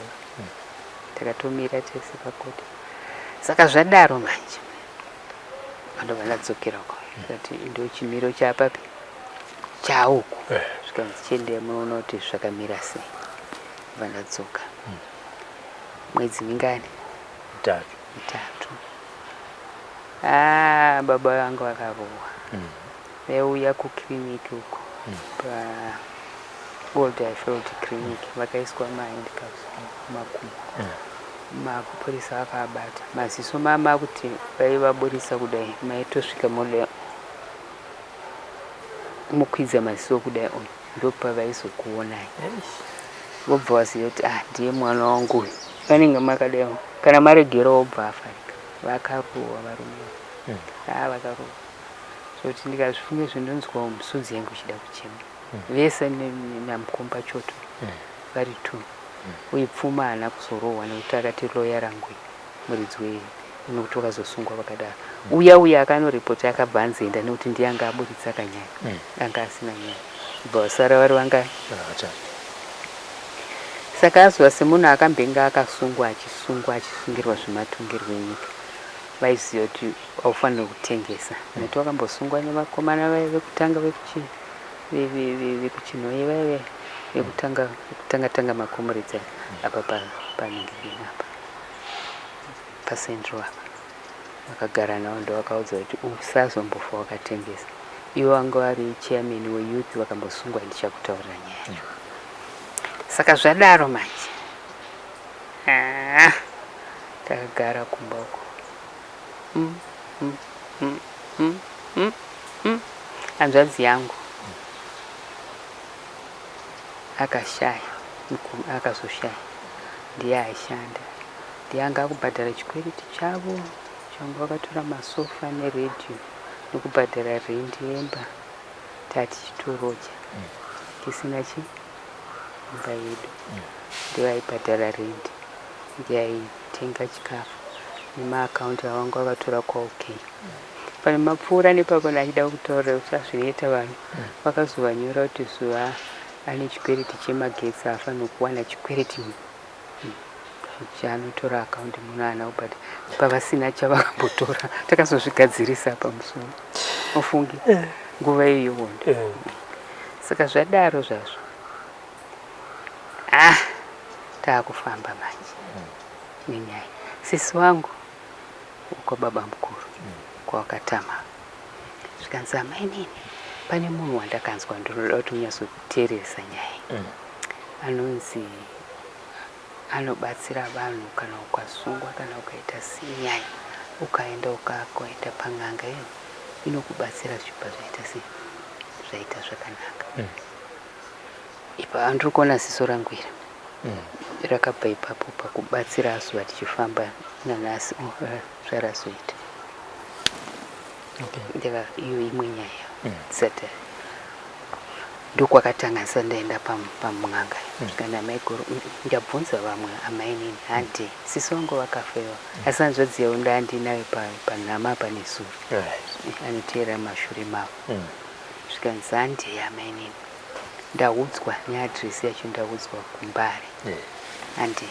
Takatomira tese pakoti. Saka zvadaro manje ndobva ndadzokerako kuti ndio chimiro chapapi chauku. Zvikanzi chiendei munoona kuti zvakamira sei. Ndobva ndadzoka mwedzi mingani 3. Baba vangu vakarohwa. Vaiuya kukiriniki uko Old Highfield clinic vakaiswa mahandcuffs makumbo. Mapurisa akabata maziso mama kuti vaivaburisa kudai maitosvika mole mukwidza maziso kudai ndopa vaizokuonai. Vobva vaziva kuti ndiye mwana wangu vanenge makadai kana maregera wobva afarika. Vakarohwa varume vakarohwa zvokuti ndikazvifunga zvindonzwa musodzi yangu uchida kuchema. Vese namukomba choto vari 2 uye pfuma haana kuzorohwa nekuti akati loya rangu muridzi nokuti wakazosungwa vakadaro. Uya akanoripoti akabva anzienda nekuti ndiye anga aburitsa kanyaya anga asina nyaya. Bva vasara vari vanga. Saka azova semunhu akambenga akasungwa achisungirwa zvematungirwo enyika. Vaiziva kuti aufanira kutengesa nekuti wakambosungwa nevakomana vaive vekutanga vekuchinhoye vaive vekutanga makomresi apa paningirikeni apa pasentro apa vakagara navo ndovakaudza kuti usazombofa wakatengesa. Ivo vanga vari chairman weyouth vakambosungwa ndichakutaurira nyaya yacho. Saka zvadaro manje takagara kumba uko hanzvadzi yangu akashaya akazoshaya ndiye aishanda ndiye anga akubhadhara chikwereti chavo changu vakatora masofa neredhiyo nekubhadhara rendi yemba tati chitorocha tisina chi imba yedu ndiye aibhadhara rendi ndiyaitenga chikafu nemaakaunti avangu vakatora kwaokei pane mapfuura nepapo ndachida kutaura kuti zvinoita vanhu vakazovanyora kuti zuva ane chikwereti chemagetsi afanira kuwana chikwereti chaanotora akaunti muno ana but pavasina chavakambotora takazozvigadzirisa pamusoro ufungi nguva iyoyo saka zvadaro zvazvo taakufamba manje nenyaya sisi wangu kwababa mukuru kwawakatama zvikanzi amai nini pane munhu wandakanzwa ndinoda kuti unyatsoteeresa nyaya anonzi anobatsira vanhu kana ukasungwa kana ukaita senyaya ukaenda ukaenda pang'anga iyo inokubatsira zvipa zvaita sei zvaita zvakanaka ipa andiri kuona ziso rangu iri rakabva ipapo pakubatsira zuva tichifamba nanhasi zvarazoita ndeka iyo imwe nyaya tsata ndokwakatanganisa ndaenda pamung'anga kana maigoro ndabvunza vamwe amai nini handi sisi wangu vakafewa asi anzvadziyawo ndaandinayo panhama pane zuru anoteera mashure mavo zvikanzi handi amai nini ndaudzwa neadhiresi yacho ndaudzwa kumbare handi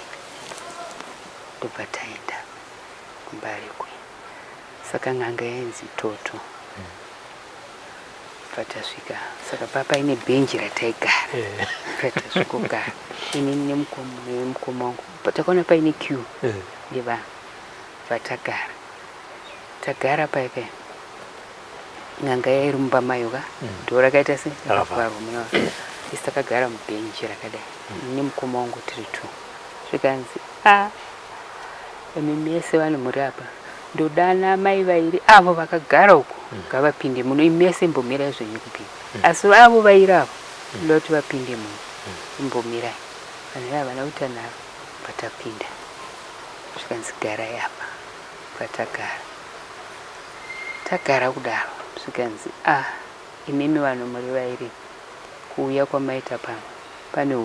ndobva taenda kumbare kuya saka n'anga yainzi toto patasvika saka papaine bhenji rataigara patasvikogara ini nemukoma wangu takaona paine queue yevanhu patagara paipai n'anga yairi mumba mayoka ndo rakaita se rakavharwa muna isi takagara mubhenji rakadai nemukoma wangu tiri tu zvikanzi imi mese vanhu muri apa ndodana mai vairi avo vakagara uko ngavapinde muno imese imbomirai zvenyu kupinda asi avo vairi avo ndoda kuti vapinde muno imbomirai vanhu vaya havana kutanharo patapinda zvikanzi garai apa patagara kudaro zvikanzi imimi vanhu muri vairi kuuya kwamaita pano pane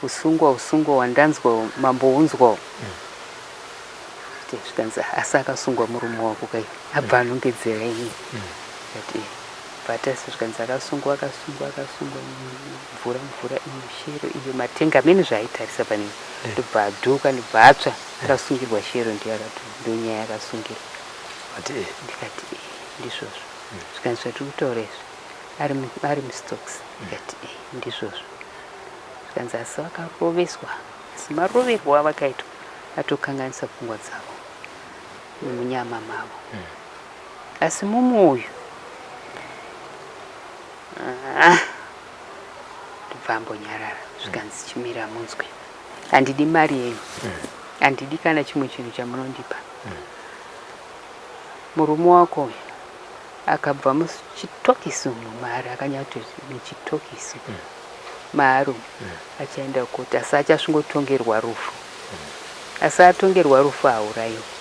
usungwa wandanzwa mambounzwawo zvikanzi asi akasungwa murume wako kai abva anongedzera ini kati patasi zvikanzi akasungwa mvura iyo shero iyo matenga mene zvaaitarisa pane ndobva adhuka ndobva atsva akasungirwa shero ndonyaya yakasungirwa ndikati ndizvozvo zvikanzi zvatiri kutaura izvi ari mustocks ndikati ndizvozvo zvikanzi asi vakaroveswa asi maroverwo avakaitwa atokanganisa pfungwa dzavo nemunyama mavo asi mumwoyo ndobva ambonyarara zvikanzi chimira munzwe handidi mari yenyu handidi kana chimwe chinhu chamunondipa murume wako uyu akabva muchitokisi mumari akanyatoti muchitokisi marume achaenda kuti asi achasvingotongerwa rufu asi atongerwa rufu haurayiwa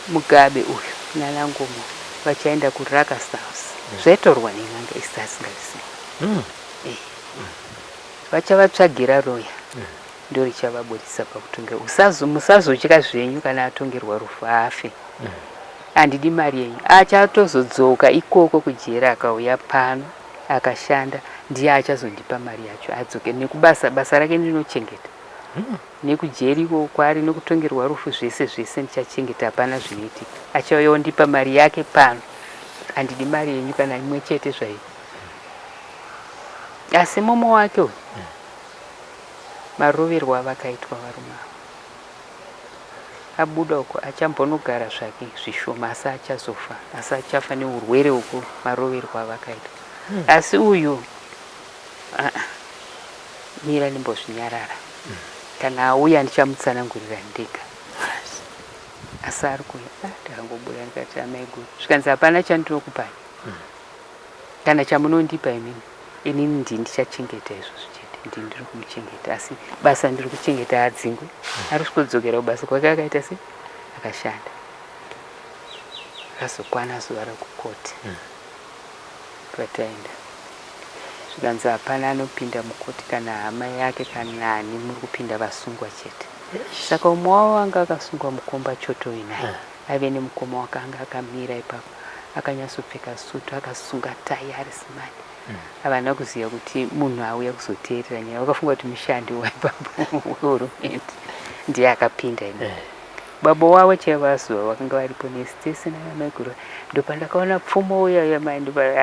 mugabe uyu nanangomo vachaenda kurakastaus zvaitorwa nen'anga isi asingazii vachavatsvagira roya ndo richavabudisa pakutongerwa musazotya zvenyu kana atongerwa rufu afe handidi mari yenyu achatozodzoka ikoko kujera akauya pano akashanda ndiye achazondipa mari yacho adzoke nekubasa basa rake ndinochengeta nekujeriko kwari nekutongerwa rufu zvese ndichachengeta hapana zvinoitika achauyawo ndipa mari yake pano handidi mari yenyu kana imwe chete zvaiyo asi mumo wake uyu maroverwa avakaitwa varume avo abuda uko achambonogara zvake zvishoma asi achazofa asi achafa neurwere uko maroverwa avakaitwa asi uyu mira ndimbozvinyarara kana auya ndichamutsanangurira ndega asi ari kuya ndakangobuda ndikati amaiguru zvikanzi hapana chandinokupai kana chamunondipa inini ndichachengeta izvozvo chete ndiri kumuchengeta asi basa ndiri kuchengeta adzingwe ari kudzokera kubasa kwake akaita se akashanda akazokwana zuva rekukoti pataenda zvikanzi hapana anopinda mukoti kana hama yake kana ani muri kupinda vasungwa chete. Saka umwe wavo anga akasungwa mukomba chotoyi naye ave nemukoma wakanga akamira ipapo akanyatsopfeka sutu akasunga tai ari simani. Havana kuziva kuti munhu auya kuzoteerera nyaya, vakafunga kuti mushandi waipapo wehurumende ndiye akapinda ine. Baba wavo chaivazuva vakanga varipo nesitesi nanamaiguru ndopandakaona pfumo uya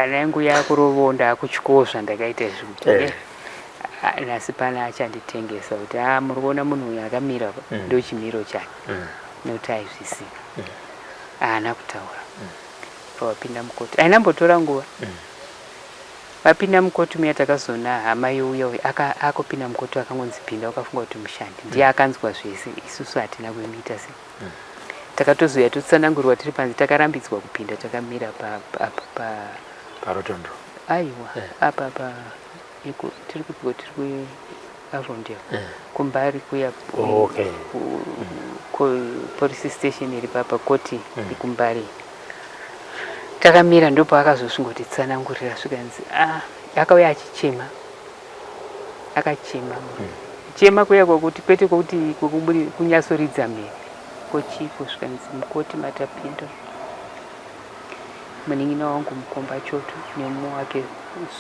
ana yangu yakurovonda akutyozva ndakaita zvikuti nasi pana achanditengesa kuti muri kuona munhu uyu akamira ndo chimiro chake nokuti aizviziva haana kutaura. Pavapinda mukoti ainambotora nguva vapinda mukoti muya takazona hama youya uyu akopinda mukoti akangonzipinda wakafunga kuti mushandi ndiye akanzwa zvese isusu hatina kuimita se. Takatozoya totsanangurwa tiri panze takarambidzwa kupinda takamira parotondo aiwa apa tiri kupiko tiri kuarondea kumbari kuya police station iri papa koti ikumbari takamira ndopa akazosvingoti tsanangurira svikanzi akauya achichema akachema chema kuya kwakuti kwete kwokuti kunyatsoridza mhere kochipo svikanzi mukoti matapinda munin'ina wangu mukomba choto nemumwe wake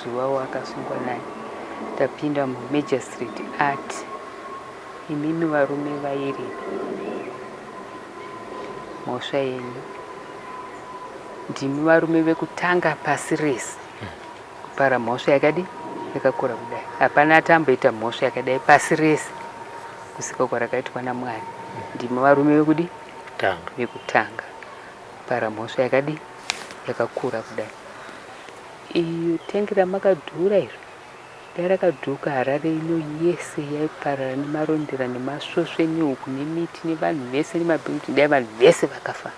zuva wakasungwa naye tapinda mumajor street ati imimi varume vairi mhosva yenyu ndimi varume vekutanga pasi rese kupara mhosva yakadi yakakura kudai. Hapana atamboita mhosva yakadai pasi rese kusika kwarakaitwa naMwari. Ndimi varume vekudi vekutanga kupara mhosva yakadi yakakura kudai. Iyo tengi ramakadhura iro ndarakadhuka Harare ino yese yaiparara nemarondera nemasvosve nehuku nemiti nevanhu vese nemabhilidi dai vanhu vese vakafa.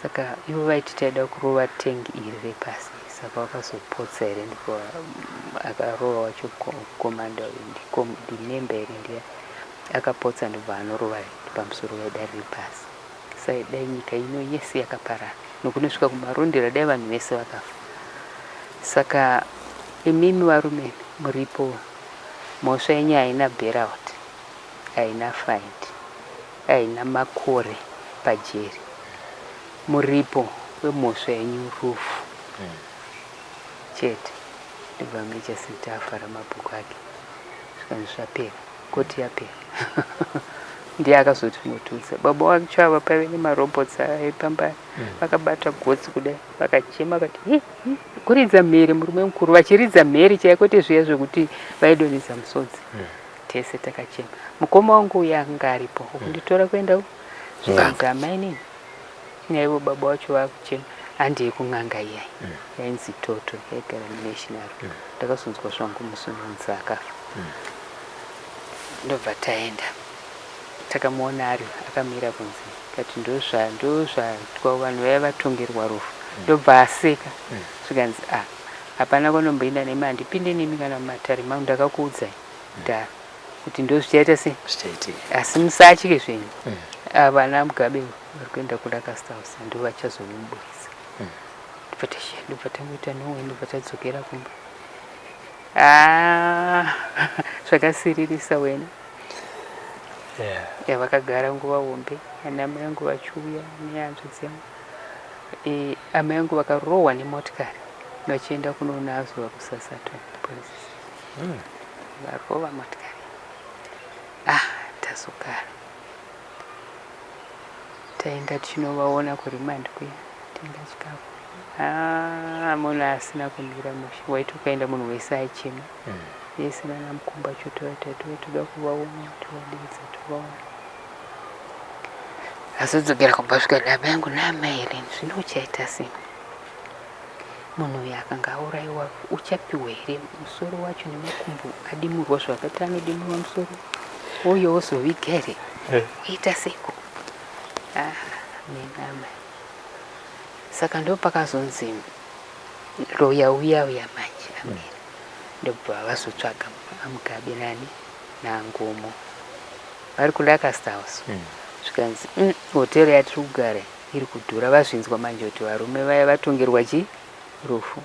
Saka ivo vaiti taida kurova tengi iri repasi. Saka vakazopotsa here ndipo akarova wacho komanda ndinemba here ndiye akapotsa ndobva anorova pamusoro wedare repasi. Sai dai nyika ino yese yakaparara nokunosvika kumarondera dai vanhu vese vakafa. Saka imimi varume muripo mhosva yenyu haina bailout, haina fine, haina makore pajeri. Muripo wemhosva yenyu rufu chete. Ndibva mechasita afara mabhuku ake zvikanzi zvapera koti yapera. Ndiye akazoti mututsa baba wacho ava pave nemarobhotsi aipambana vakabata gotsi kudai vakachema vakati kuridza mhere murume mukuru vachiridza mhere chaikote zviya zvokuti vaidonhedza musodzi. Tese takachema. Mukoma wangu uya anga aripo kunditora kuenda zvikanzi amai nini naivo baba wacho vakuchema handei kun'anga iyai yainzi Toto yaigara nenational. Ndakazonzwa zvangu musununzi akafa ndobva taenda takamuona ari akamira kunze kati ndozvatwa vanhu vaya vatongerwa rufu ndobva aseka zvikanzi hapana kwanomboenda nemi handipinde nemi kana mumatare mangu ndakakuudzai kudhara kuti ndozvichaita sei asi musatye zvenyu vana mugabe vari kuenda kuLancaster House ndo vachazomubudisa. Ndobva tangoita nowe ndobva tadzokera kumba. Zvakasiririsa wena. Vakagara nguva hombe anamai angu vachiuya nehanzva dzangu. Amai angu vakarohwa nemotikari vachienda kunonazuva kuSasaton police. Varova motikari. Tazogara taenda tichinovaona kurimandi kuya tenga chikafu. Munhu asina kumira mushe waiti ukaenda munhu wese aichema. Yese nana mukomba choto vatatu toda kuvaona tovadedza tovaona. Azodzokera kumba svika dama yangu namai here zvino uchaita sei? Munhu uyu akanga aurayiwa uchapiwa here musoro wacho nemakumbo adimurwa zvakati anodimurwa musoro uyo wozoviga here uita seiko? Nenamai. Saka ndo pakazonzi roya uya manje amira ndobva vazotsvaga amugabe nani nangomo vari kuLancaster House. Zvikanzi hoteri yatiri kugara iri kudhura. Vazvinzwa manje kuti varume vaya vatongerwa rufu.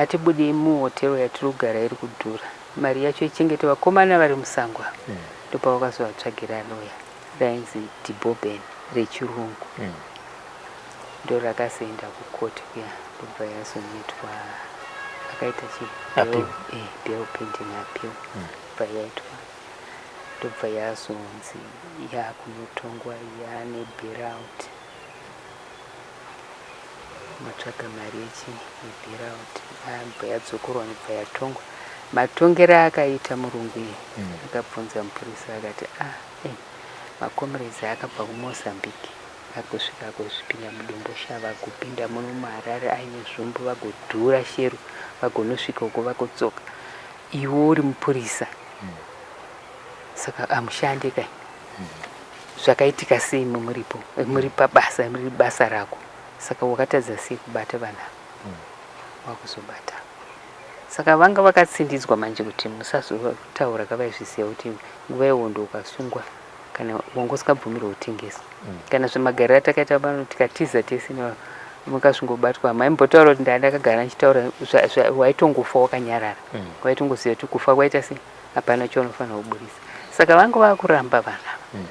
hatibudi muhotero yatiri kugara iri kudhura. Mari yacho ichengete vakomana vari musango. Ndopavakazovatsvagira loya rainzi Dibobeni rechirungu. Ndo rakazoenda kukoti kuya ndobva yazonetwa akaita bail pending appeal. Ndobva yaitwa ndobva yazonzi yakunotongwa yaane bail out. Matsvaga mari yebail out ndobva yadzokorwa ndobva yatongwa. Matongero akaita murungu iye akabvunza mupurisa akati makomerezi akabva kuMozambique agosvika agozvipinda mudombo shava agopinda muno muHarare aine zvombo vagodhura shero vagonosvika uko vagotsoka. Iwe uri mupurisa saka amushande kai zvakaitika sei muripo muri pabasa muri basa rako saka wakatadza sei kubata vanhu wakuzobata. Saka vanga vakatsindidzwa manje kuti musazotaura kavaizvisiya kuti nguva yehondo ukasungwa kana wangosingabvumirwa kutengesa. Kana zvemagariro atakaita pano tikatiza tese mukasvingobatwa maimbotaura kuti ndakagara ndichitaura waitongofa wakanyarara. Waitongoziva kuti kufa kwaita sei hapana chaunofanira kuburisa. Saka vanga vakuramba vanhu.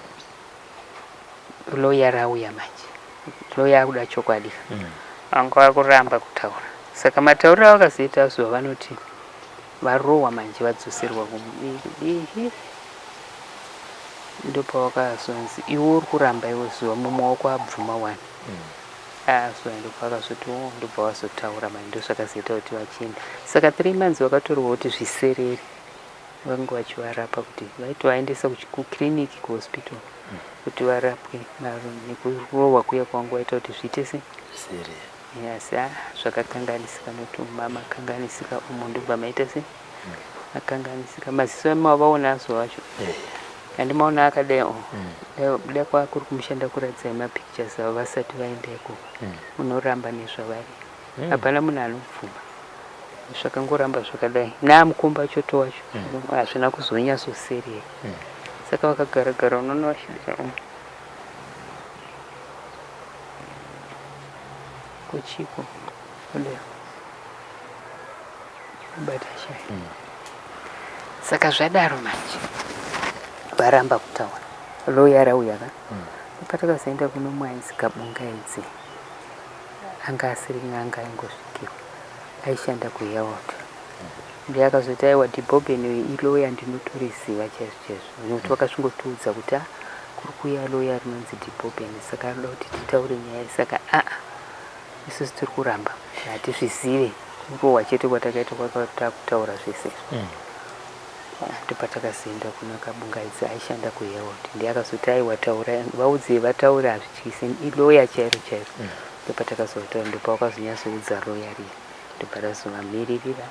Loya rauya manje. Loya akuda chokwadi. Vanga vakuramba kutaura. Saka matauriro avakazoita zuva vanoti varohwa manje vadzoserwa kumbihi. Ndopavakazonzi iwe uri kuramba iwe zuva mumaoko abvuma 1. Zuva ndopavakazoti ndobva vazotaura manje ndozvakazoita kuti vachienda. Saka 3 months vakatorwa kuti zviserere vanga vachivarapa kuti vaiti vaendesa kukiriniki kuhospital kuti varapwe nekurohwa kuya kwanga vaita kuti zviite sei asi zvakakanganisika nokuti mamakanganisika umo ndobva maita sei makanganisika. Maziso amavaona azo vacho handimaona akadai buda kwakuri kumushanda kuradzai mapictures avo vasati vaendeko unoramba nezvavari hapana munhu anobvuma zvakangoramba zvakadai naamukomba choto wacho hazvina kuzonyatsoserera. Saka vakagara unoona vashidira kuchiko kudai kubata shai. Saka zvadaro manje varamba kutaura. Loya rauya ka patakazoenda kuno mwainzi Kabungaidzi anga asiri n'anga aingosvikirwa aishanda kuyawoto. Ndiye akazoti aiwa Dibobeni iloya ndinotoriziva chaizvo nokuti vakasvingotiudza kuti kuri kuya loya rinonzi Dibobeni saka anoda kuti titaure nyaya. Saka isusu tiri kuramba hatizvizive kurohwa chete kwatakaita kwakataakutaura zvese. Ndopatakazoenda kuna Kabungaidzi aishanda kuyawoto. Ndiye akazoti aiwa taura vaudze vataura hazvityisi iloya chairo chairo. Ndopatakazotaura ndopavakazonyatsoudza loya riya ndopatazovamirira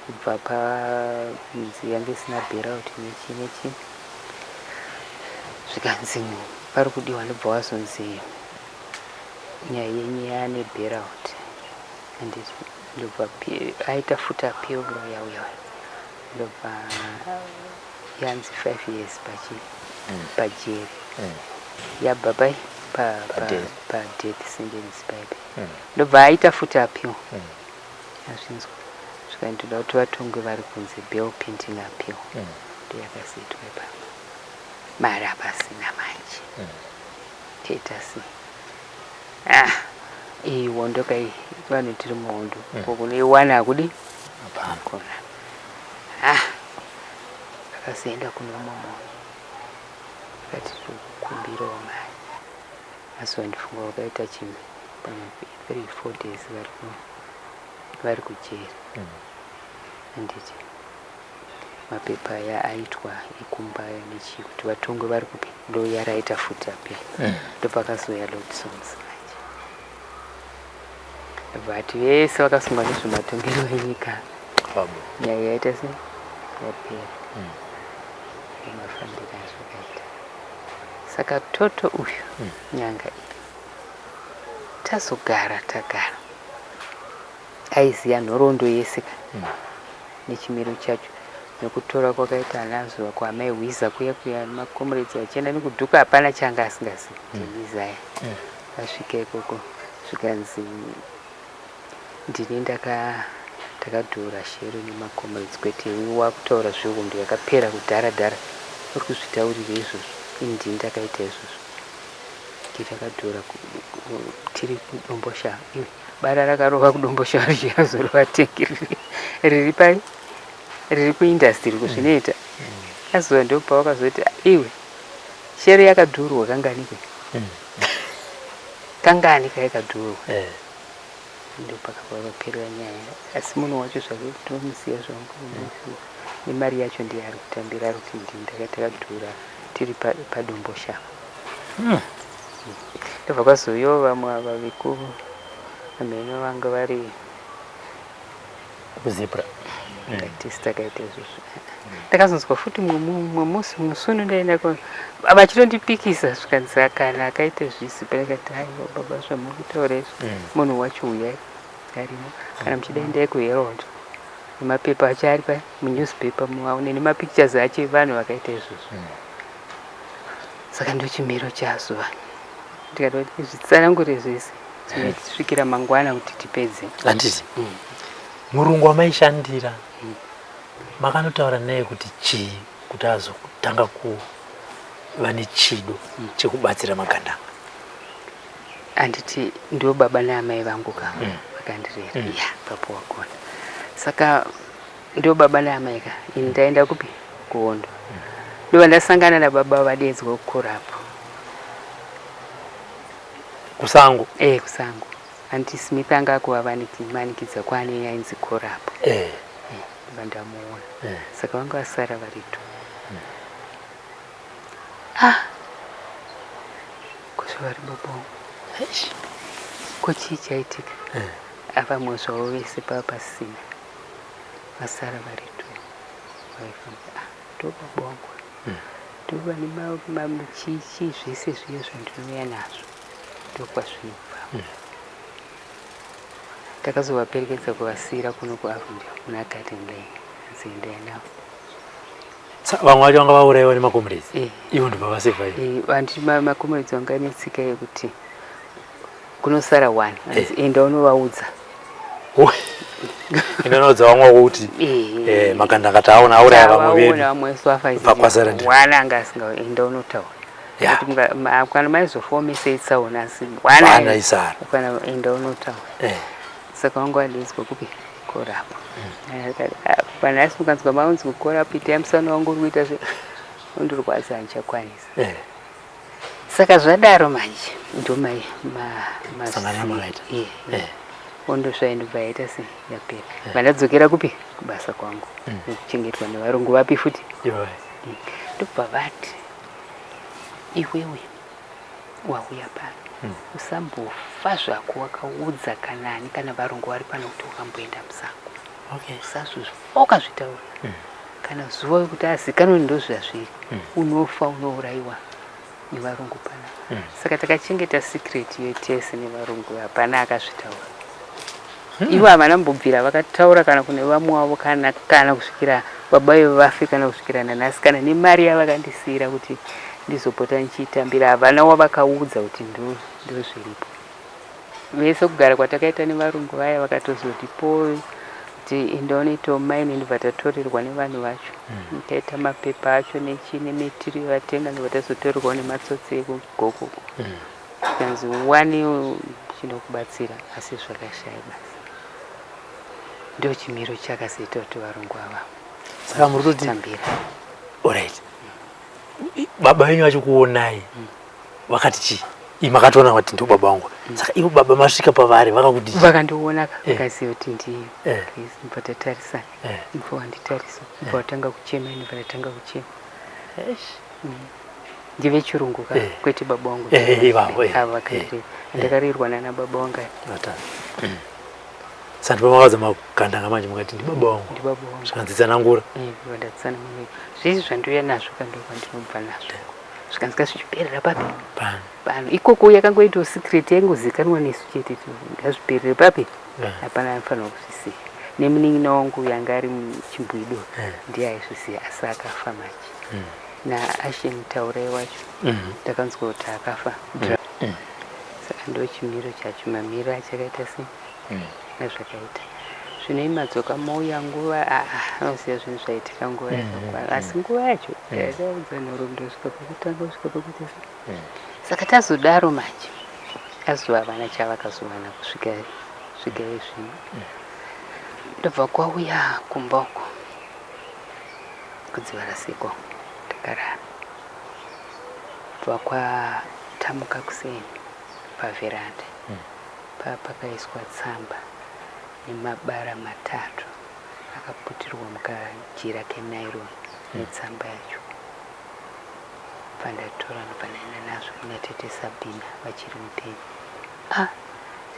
kubva panzi yange isina bail out nechi zvikanzi pari kudiwa ndobva wazonzi nyaya yenyu yaane bail out handiti ndobva aita futa appeal loya uya ndobva yanzi 5 years pajeri yabva pai pa-death sentence paipe ndobva aita futa appeal azvinzwa zvikandoda kuti vatongwe vari kunzi bail pending appeal ndeyakazoitwa ipapo mari hapasina manje teta sei iyi hondo kai vanhu tiri muhondo kokunoiwana hakudi akona akazoenda kuno momo akati tikukumbirawo mari asi wandifunga wakaita chimwe pamwe 3-4 days vari kujeri handiti mapepa aya aitwa ekumbaya nechi kuti vatongwe vari kupi loya raita futa pe ndopakazoya lodisons manje vati vese vakasungwa nezvematongero enyika nyaya yaita se yapera mafambira zvakaita. Saka toto uyu nyanga iyi tazogara tagara aiziya nhoroondo yese nechimiro chacho nekutora kwakaita anazuva kwaamai hwiza kuya makomeredzi achienda nekudhuka hapana changa asingazivi ndinizaya asvika ikoko zvikanzi ndini takadhura shero nemakomrades kwete wakutaura zvehondo yakapera kudhara dhara uri kuzvitaurira izvozvo ini ndakaita izvozvo takadhura tiri kudombosha iwe bara rakarova kudombosha richazorova tengi riri pai riri kuindastiri kuzvinoita azuva ndopa wakazoti iwe shero yakadhurwa kanganikwe kanganika yakadhurwa ndopakaperera nyaya asi munhu wacho zvake tomusiya zvangu nemari yacho ndiye ari kutambira ari kuti ndakadhura tiri padombosha ndobva kwazoyo vamwe ava vikuru ameno vanga vari kuzipra takaita izvozvo ndakazonzwa futi mumwe musi musunu ndaenda vachitondipikisa zvikanzi kana akaita zvisi parakati haiwa baba zvamuri kutaura izvo munhu wacho uyai arimo kana muchidai ndai kuherondo nemapepa acho ari pa munewspaper muaone nemapictures acho evanhu vakaita izvozvo saka ndochimiro chazuva ndikati zvitsanangure zvese zvinosvikira mangwana kuti tipedze handiti murungu wamaishandira makanotaura naye kuti chii kuti azotanga kuva nechido chekubatsira magandanga handiti ndo baba naamai vangu ka vakandirera ya papo wakona saka ndo baba naamai ka ini ndaenda kupi kuhondo ndova ndasangana nababa vadedzwa kukorapo kusango kusango anti Smith anga kuwavanikidza kwaane ainzi korapo ndova ndamuona saka vanga vasara varito kuzovari babongo kochii chaitika avamwe zvavo vese pava pasina vasara varito ndobabongo ndova nemamuchichi zvese zviyo zvandinouya nazvo ndokwazvinobva takazovaperekedza kuvasira kuno kuavunja kuna garden lane nziendaya navo vamwe vacho vanga vaurayiwa nemakomrades ivo ndobva vasevhai vandi makomrades vanga netsika yekuti kunosara one enda unovaudza inonoudza vamwe vokuti magandanga taona auraya vamwe vedu vamwe vesu vafawana anga asingaenda unotaura kana maizofomesei tsaona asi wana isara kana enda unotaura saka vanga vadedzwa kupi korapo kana asi mukanzwa maunzi kukorapo itai musana wangu uri kuita undorwadza handichakwanisa saka zvadaro manje ondozvaindobva yaita se yapera vandadzokera kupi kubasa kwangu nekuchengetwa nevarungu vapi futi ndobva vati iwewe wauya pano usambofa zvako wakaudza kanani kana varungu vari pano kuti wakamboenda musango usazvifoka zvitaura kana zuva wekuti azikanwa ndozvazviri unofa unourayiwa nevarungu pana saka takachengeta secret yetese nevarungu hapana akazvitaura ivo havana mbobvira vakataura kana kune vamwe wavo kana kusvikira baba ivo vafe kana kusvikira nanhasi kana nemari yavakandisiyira kuti ndizopota ndichitambira havana wavakaudza kuti ndo zviripo vese kugara kwatakaita nevarungu vaya vakatozotipo kuti indoneto maine ndibva tatorerwa nevanhu vacho taita mapepa acho nemetiri vatenga ndibva tazotorerwa nematsotsi ekugoko kanzi wani chinokubatsira asi zvakashaya basi ndo chimiro chakazoita kuti varungu ava saka muri kutotambira alright baba venyu vachikuonai vakati chii makatoona kuti ndo baba vangu saka ivo baba masvika pavari vakakuti vakandiona vakaziva kuti ndiyo ndibva tatarisana ndibva wanditarisa ndibva watanga kuchema ndibva ndatanga kuchema ndive chirungu ka kwete baba vangu vakaireva ndakarirwa nana baba vanga saka ndipamakaudza magandanga manje mukati ndibaba vangu zvikanzitsanangura ndatsanangura zvisi zvandiuya nazvo kandoka ndinobva nazvo zvikanzika zvichiperera papi pano ikoko yakangoitawo secret yaingozikanwa nesu chete ngazviperere papi hapana anofanira kuzvisiya nemunin'ina wangu yanga ari muchimbwido ndiye aizvisiya asi akafa manje naashen taurai wacho ndakanzwa kuti akafa saka ndo chimiro chacho mamiro achakaita sei nezvakaita zvine madzoka mouya nguva anoziva zvinhu zvaitika nguva yakakwana asi nguva yacho daudza nhoro ndosvika pakutanga kusvika pakuti saka tazodaro manje azova vana chavakazowana kusvika izvino ndobva kwauya kumba uko kudzivara seko takarara bva kwatamuka kuseni pavheranda pakaiswa tsamba nemabara 3 akaputirwa mukajira kenaironi netsamba yacho pandatora nopanaenda nazvo kuna tete Sabina vachiri mupenyu.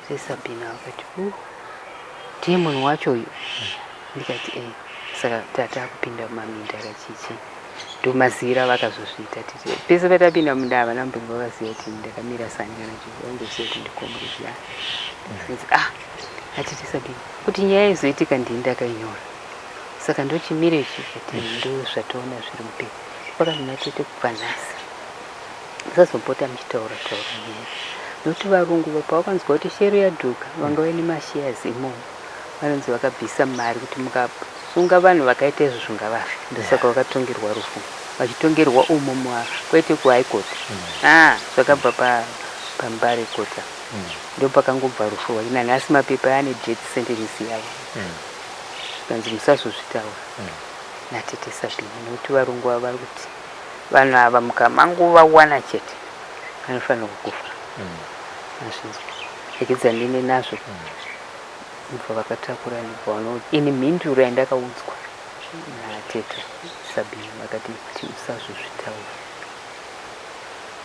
Tete Sabina vakati ndiye munhu wacho uyu ndikati saka tata kupinda mumaminda kachichi ndomazira vakazozviita tete pese patapinda munda havana mberi vakaziva kuti ndakamira sani kana chivangoziva kuti ndikomurezviyana atete Sabina kuti nyaya izoitika ndini ndakainyora saka ndochimire chikati ndo zvataona zviri mupenyu pakanona tete kubva nhasi musazopota muchitaura nyaya nokuti varungu pawakanzwa kuti shero yadhuka vanga vaine mashares imomo vanonzi vakabvisa mari kuti mukasunga vanhu vakaita izvo zvingavafe ndosaka vakatongerwa rufu vachitongerwa umo kwete kuhigh court zvakabva pambare kota ndo pakangobva rufu wachina nhasi mapepa ane death sentence yavo zvikanzi musazozvitaura natete Sabina nokuti varungu ava vari kuti vanhu ava mukamangovawana chete vanofanira kukufa azvinzwa ekidza ndine nazvo ndibva vakatakura ndibva ini mhinduro yandakaudzwa natete Sabina vakati kuti usazozvitaura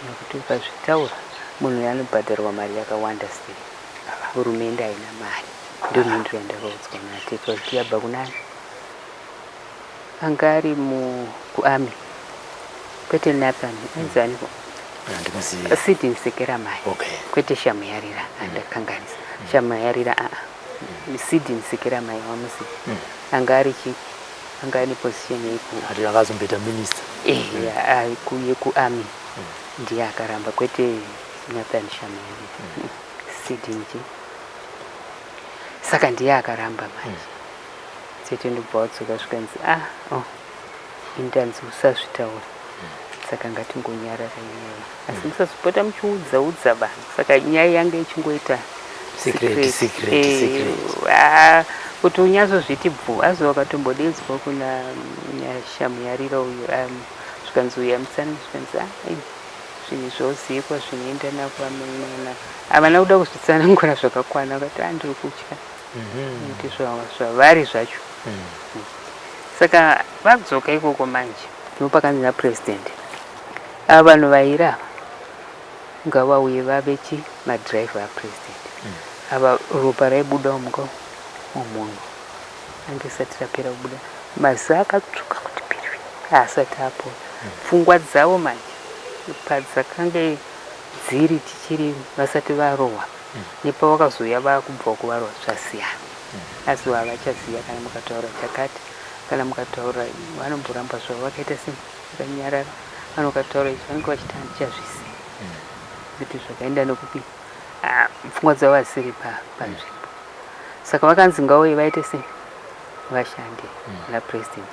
nokuti ukazvitaura munhu yanobhadharwa mari yakawanda sei hurumende haina mari ndo mhinduro yandakaudzwa natete vakati yabva kunani anga ari kuami kwete napani enzaniko Sidi Nsekeramai kwete Shamuyarira andakanganisa Shamuyarira Sidi Nsekeramai wamusi anga ari anga ane position yeku ari akazombeta minister kuami ndiye akaramba kwete Nathan Shamuyarira Sidi nje saka ndiye akaramba manje tete ndobva wadzoka zvikanzi indanzi usazvitaura saka ngatingonyarara inyaya asi musazopota muchiudza vanhu saka nyaya yanga ichingoita secret kuti unyazozviti bvu azo wakatombodedzwa kuna Shamuyarira uyu zvikanzi uya mutsani zvikanzi zvinhu zvozikwa zvinoenda nakwamana havana kuda kuzvitsanangura zvakakwana vakati ndiri kutya kuti zvavari zvacho saka vadzoka ikoko manje nopakanzi napresident ava vanhu vairava ngavauye vavechi madhiraivha apresident ava ropa raibuda muka mumunhu ange isati rapera kubuda maziso akatsvuka kuti pirwi asati apora pfungwa dzavo manje padzakanga dziri tichiri vasati varohwa nepavakazoya vakubva kuvarwa zvasiyana asi havachaziva kana mukataura chakati kana mukataura vanomboramba zvavo vakaita vakanyarara vanokataura izvo vanenge vachita ndichazvisiya kuti zvakaenda nokupi pfungwa dzavo hasiri panzvimbo saka vakanzi ngauye vaite vashande napresident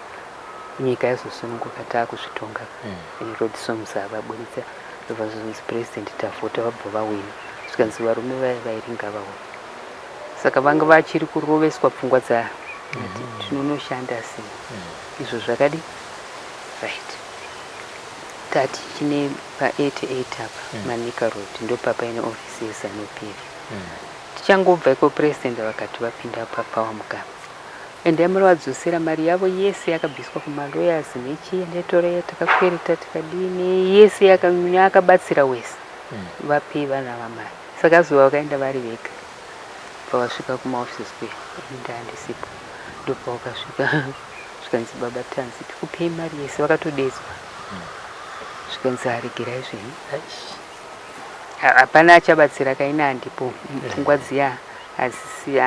nyika yazosununguka taakuzvitonga road songs avaburitsa vazonzi president tavhota vabva vawina zvikanzi varume vairinga vawina saka vanga vachiri kuroveswa pfungwa dzavo tinonoshanda sei izvo zvakadi right tati chine pa88 apa Manika Road ndopapaine ofisi yeZANU-PF tichangobva iko president vakati vapinda papawa mukapa ende yamuri vadzosera mari yavo yese yakabviswa kumalawyers nechiendetora yatakakwereta tikadini yese yakabatsira wese vapei vana vamari saka zuva vakaenda vari vega pavasvika kumaofisi kweenda handisipo ndopa vakasvika zvikanzi baba tanzi tikupei mari yese vakatodedzwa zvikanzi aregerai zvenyu hapana achabatsira kaina handipo pfungwa dziya hazisi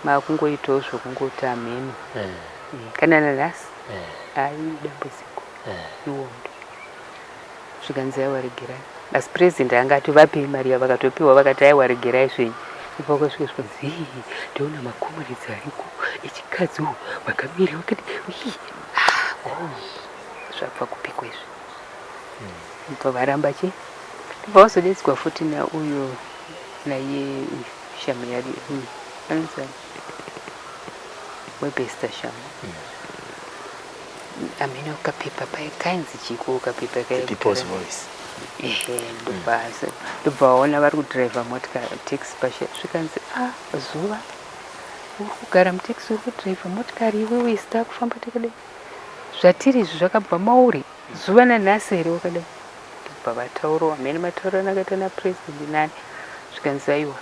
makungoitawo zvokungoti ameno kana nanhasi ai dambudziko iwondo zvikanzi aiwa regerai asi president angati vapei mari yavo vakatopiwa vakati aiwa regerai zvenyu vakasvika zvikanzi ndiona makomaridzi ariko echikadzi vakamira vakati zvabva kupikwa izvi ndibva varamba chi ndibva vazodetswa futi nauyo naye shamiyari anozani webesta shama amene ukapepa paikainzi chiko ukapepa people's voice ndobva waona vari kudhiraivha motikari taxi pasha zvikanzi zuva uri kugara mutaxi uri kudhiraivha motikari iwewe isita kufamba takadai zvatiri izvi zvakabva mauri zuva nanhasi here wakadai ndobva vataurawo amene mataurana akaita napurezidendi nani zvikanzi aiwa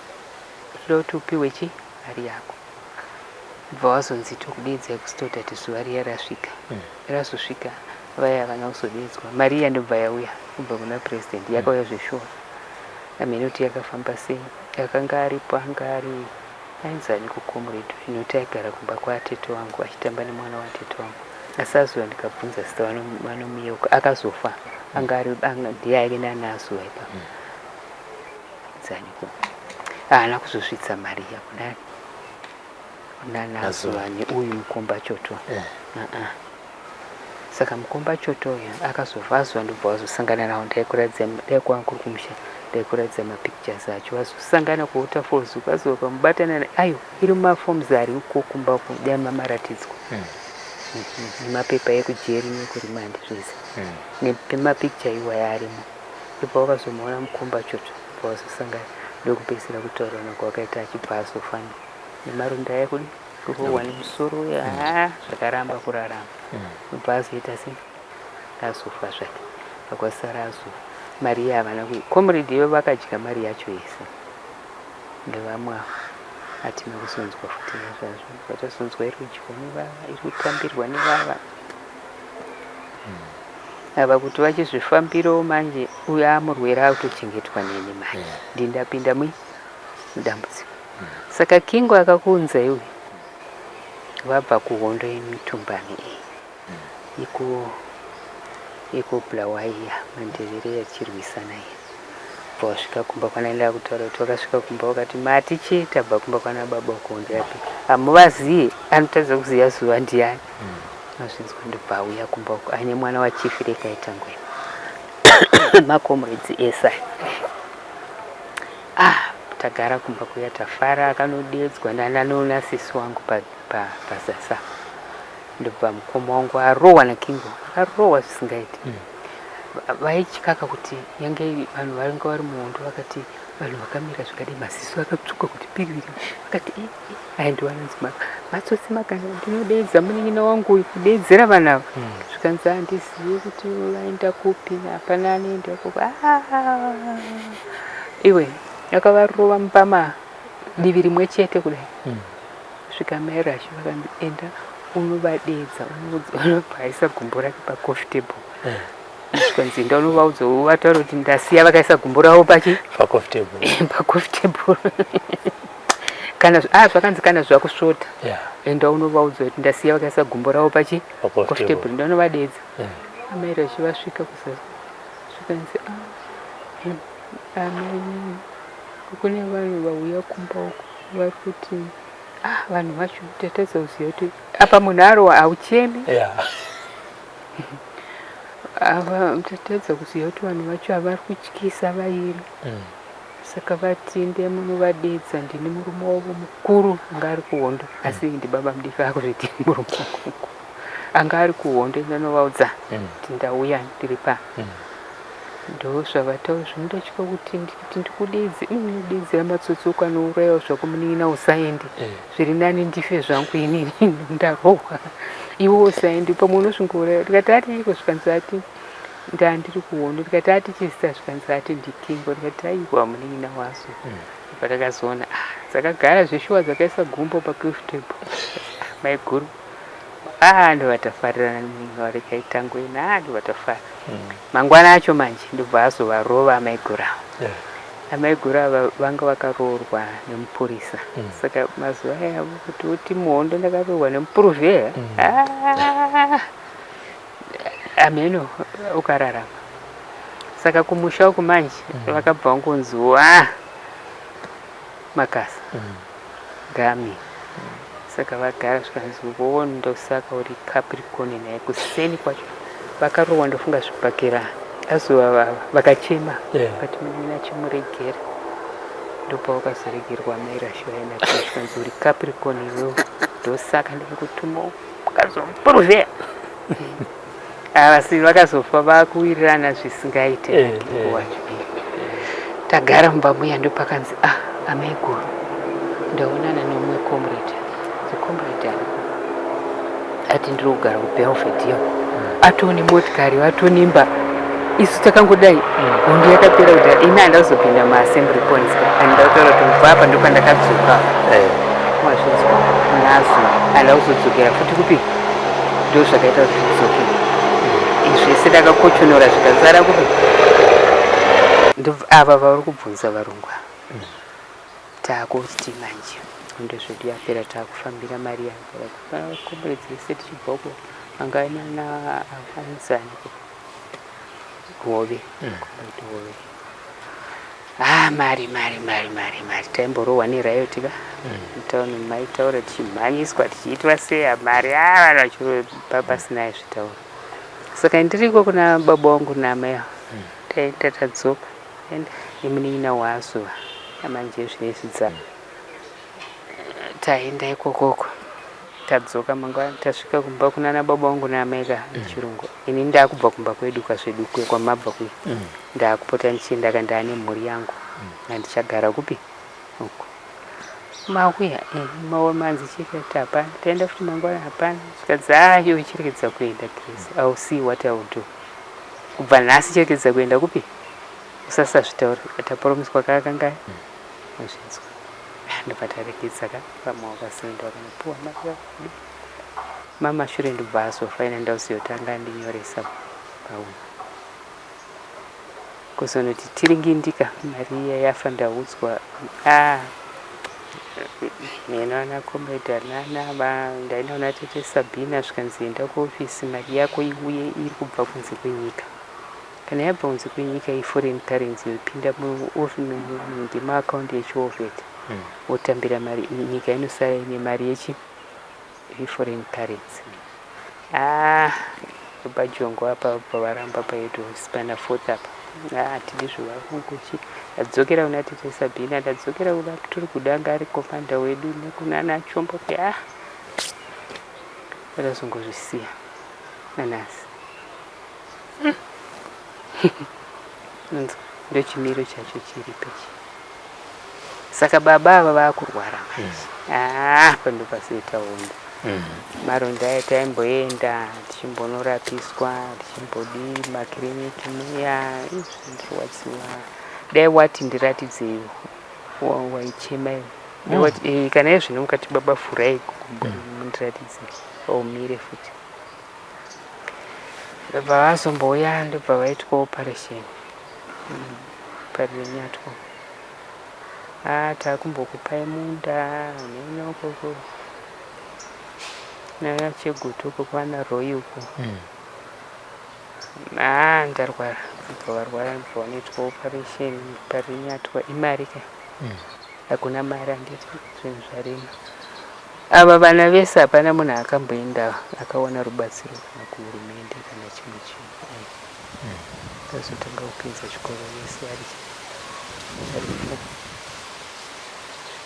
toda kuti upiwe chi mari yako bva wazonzi tokudedzai kusitoti ati zuva riya rasvika razosvika vaya havana kuzodedzwa mari iya ndobva yauya kubva kuna purezidendi yakauya zveshora amene kuti yakafamba sei akanga aripo anga ari ainzani kukomredu inoti aigara kumba kwaatete wangu achitamba nemwana watete wangu asi azuva ndikabvunza zita vanomiyeuka akazofa anga ndiye aive nanazuva ipa zaniko haana kuzosvitsa mari yakudani nanazuva neuyu mukomba choto saka mukomba choto uyu akazofa azuva ndobva wazosangana nawo ndaikuwankuri kumusha ndaikuratidza mapictures acho wazosangana kuwaterfalls ukazoka mubatana ayo iri mumafoms ari uko kumba dai mamaratidzwa nemapepa ekujeri nekurimandi zvese nemapicture iwaya arimo ipa wakazomuona mukomba choto bva wazosangana ndokupedzisira kutaurana kwakaita achibva azofana nemaronda ekudi kurohwa nemusoro zvakaramba kurarama ubva azoita sei azofa zvake akwasara azofa mari yavana komredi ivo vakadya mari yacho yese nevamwe avo hatina kusonzwa futi nezvazvo vatasonzwa iri kudyiwa nevava iri kutambirwa nevava ava kuti vachizvifambirawo manje uyo amurwere autochengetwa neni manje ndindapinda mudambudziko saka kingo akakuunza iwe vabva kuhondo yemitumbani iyi ikobulawaiya mandevere yachirwisana iyi bva wasvika kumba kwanaenda kutaura kuti wakasvika kumba wakati matichi tabva kumba kwana baba ukohondo yapi hamuvaziye anotadza kuziya zuva ndiani azvinzwa ndobva auya kumba uko ane mwana wachifi rekaita ngwena makomredzi esa tagara kumba kuya tafara akanodedzwa nananonasisi wangu pazasa ndobva mukoma wangu arohwa nakingo akarohwa zvisingaiti vaityaka kuti yange vanhu vanga vari muhondo vakati vanhu vakamira zvikadai maziso akatsvuka kuti piriri vakati aindiwananzi matsotsi makanda ndinodedza munin'ina wangu uyu kudedzera vanhu ava zvikanzi handizive kuti vaenda kupi hapana anoenda kupi iwe akavarova mupama divi rimwe chete kudai svika mai rashi vakandienda unovadedza unobvaisa gumbo rake pacoffee table zvikanzi enda unovaudza uvataura kuti ndasiya vakaisa gumbo ravo pacoffee table kana zvakanzi kana zvakusvota enda unovaudza kuti ndasiya vakaisa gumbo ravo pacoffee table enda unovadedza amai rashi vasvika kuzasi zvikanzi amai kune vanhu vauya kumba uko vari kuti vanhu vacho tatadza kuziva kuti apa munhu arohwa hauchemi tatadza kuziva kuti vanhu vacho havari kutyisa vairi saka vatinde munovadedza ndini murume wavo mukuru anga ari kuhondo asi ndi baba mudifi akuzviti murume wako anga ari kuhondo ndanovaudza kuti ndauya ndiri pa ndo zvavataura zvinodachika kuti ndikudedze ndidedzera matsotsoka nourayiwa zvako munin'ina usaendi zviri nani ndife zvangu inini ndarohwa iwe usaendi pamwe unosvingouraya tikati ati iko zvikanzi ati ndandiri kuhondo tikati ati chisita zvikanzi ati ndikingo tikati aiwa munin'ina wazo patakazoona dzakagara zveshuwa dzakaisa gumbo pacoffee table maiguru ndovatafarirana nemunin'ina warekaita ngwena ndovatafara mangwana acho manje ndobva azovarova amaigura amaigura ava vanga vakaroorwa nemupurisa saka mazuva aya kuti uti muhondo ndakaroorwa nemupuruvheya ameno ukararama saka kumusha uku manje vakabva vangonziwa makasa ngami. Saka vagara zvikanzi wondo saka uri Capricorn naye kuseni kwacho vakarohwa ndofunga zvipakira azova vakachema vakati munina chimuregera ndopawakazoregerwa mairasho yaenda zvikanzi uri Capricorn iwewo ndosaka ndikutuma ukazopuruvheya avasi vakazofa vakuwirirana zvisingaite wacho tagara mumba muya ndopakanzi amai guru ndaonana nomwe comrade comrade ati ndiri kugara kuBelford yo atone motikari watonimba isu takangodai hondo yakapera kuti ina andazopinda maassembly points andakutaura kuti kubva apa ndopandakadzoka wazvinzwa nazo andakuzodzokera futi kupi ndo zvakaita kuti tidzoke izvese ndakakochonora zvikazara kupi ava vari kubvunza varungwa taakuti manje hondo zvedu yapera taakufambira mari yapera komere dzese tichibvako angainana afanisani hove hove mari taimborohwa nerayoti ka mutauni maitaura tichimhanyiswa tichiitwa seya mari vanhu vachirobva pasinaye zvitaura saka ndiriko kuna baba wangu namai taenda tadzoka imunin'ina wazuva amanje zvinezvidza taenda ikokoko tadzoka mangwana tasvika kumba kunana baba wangu namai ka chirungu ini ndakubva kumba kwedu kazvedu kwamabva kwe ndakupota ndichienda kandane mhuri yangu andichagara kupi uko mauya manzi chikati hapana taenda futi mangwana hapana zvikadzi iwe chirekedza kuenda Grace au see what I will do kubva nhasi chirekedza kuenda kupi usasazvitaura tapromiswa kakanga azvinzwa ndopatarekedza ka pamaoko asenda wakanopuwa mari mama shure ndobva azofaina ndauziyotanga ndinyoresa pauna kuzonoti tiringindika mari iya yafa ndaudzwa nena comrade nana ndainaona tete Sabina zvikanzi enda kuofisi mari yako iuye iri kubva kunze kwenyika kana yabva kunze kwenyika iforeign currency yopinda ndemaakaunti yechiovheti wotambira mari nyika inosara ine mari yeforeign currency pajongo apa pavaramba paito spana fourth apa tidi zvivakunguchi ndadzokera kuna tete Sabina ndadzokera kuna turi kudanga ari komanda wedu nekunana chombo pe vadazongozvisiya nanasi ndochimiro chacho chiri pechi saka baba ava vakurwara manje pandopasita hondo maronda aya taimboenda tichimbonorapiswa tichimbodi makiriniki muya ndiriwadziwa dai wati ndiratidze waichema kana izvino mukati baba furai mundiratidze aumire futi baba vazombouya ndobva vaitwa operation parinyatwa taakumbokupai munda nena ukoko nana chegutu uko kwana Roy uko ndarwara varwara ndivanoitwa operation parinyatwa imari ka hakuna mari anditi zvinhu zvarema ava vana vese hapana munhu akamboenda akaona rubatsiro kana kuhurumende kana chimwe chinhu azotanga kupinza chikoro vese aripo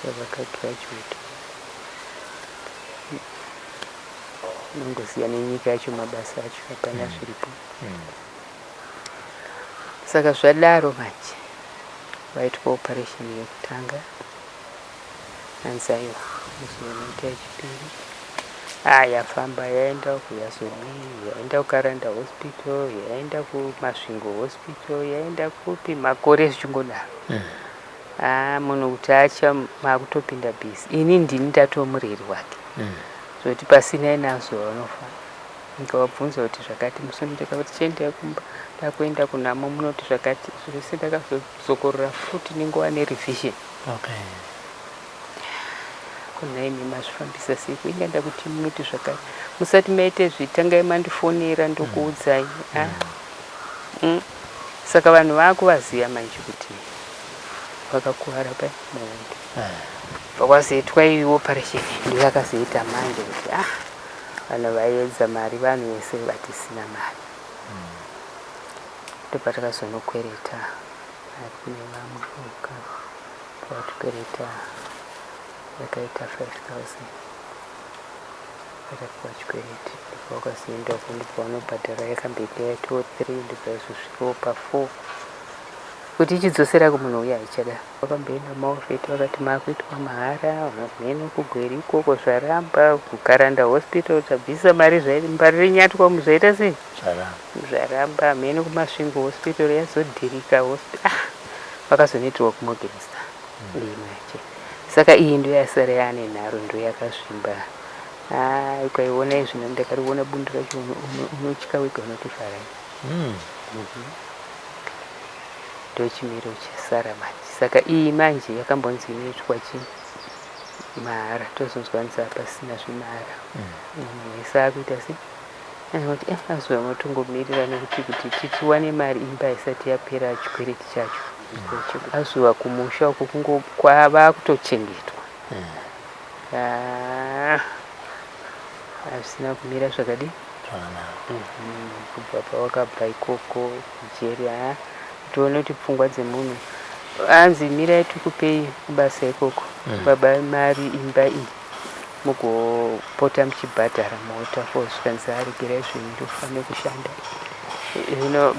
vakagraduate nongosiya nenyika yacho mabasa acho hapana zviripo saka zvadaro manje vaitwa operation yekutanga anzaiwa muzonoita yechipiri yafamba yaenda kuyazomi yaenda kukaranda hospital yaenda kumasvingo hospital yaenda kupi makore zvichingodaro munhu kuti acha makutopinda bhisi ini ndini ndatomureri wake zvoti pasina inazo vanofa ndikavabvunza kuti zvakati musonoteka kuti chiendai kumba ndakuenda kunamo munoti zvakati zvese ndakazokorora futi ninguva nerevision kuna imi mazvifambisa sei kuinga ndakuti munoti zvakati musati maite zvitangai mandifonera ndokuudzai saka vanhu vakuvaziya manje kuti vakakuwara pai muhondo Pakazoitwa iyi operation ndiyo yakazoita manje kuti vanhu vaedza mari vanhu vese vatisina mari. Ndopatakazonokwereta kune vamwe oga patikwereta yakaita 5,000 patakuwa chikwereti ndipo wakazoenda uko ndipo vanobhadhara yakambenge yaito 3 ndipo yazosvikawo pa4 kuti ichidzosera kumunhu uya ichada. Vakamboenda maofeti vakati makuitwa mahara mhene kugweri ikoko zvaramba kukaranda hospital tabvisa mari mbari renyatwa muzvaita sei zvaramba mhene kumasvingo hospital yazodhirika hospital vakazonetirwa kumogenista imache. Saka iyi ndo yasara yane nharo ndo yakasvimba. Ukaiona izvino ndakariona bundo racho unotya wega unoti farai. Ndochimiro chasara manje. Saka iyi manje yakambonzi inoitwa mahara tozonzwanisa pasina zvimahara. Sakuita sei azuva motongomirira nekuti kuti tichiwane mari imba isati yapera chikwereti chacho. Azuva kumusha uko kungo kwava kutochengetwa. Asina kumira zvakadi. Kubva pawakabva ikoko kujeria toona kuti pfungwa dzemunhu anzi mirai tikupei kubasa ikoko baba mari imba iyi mugopota muchibhadhara mota kusvikanisa aregerai zvinhu ndofanira kushanda.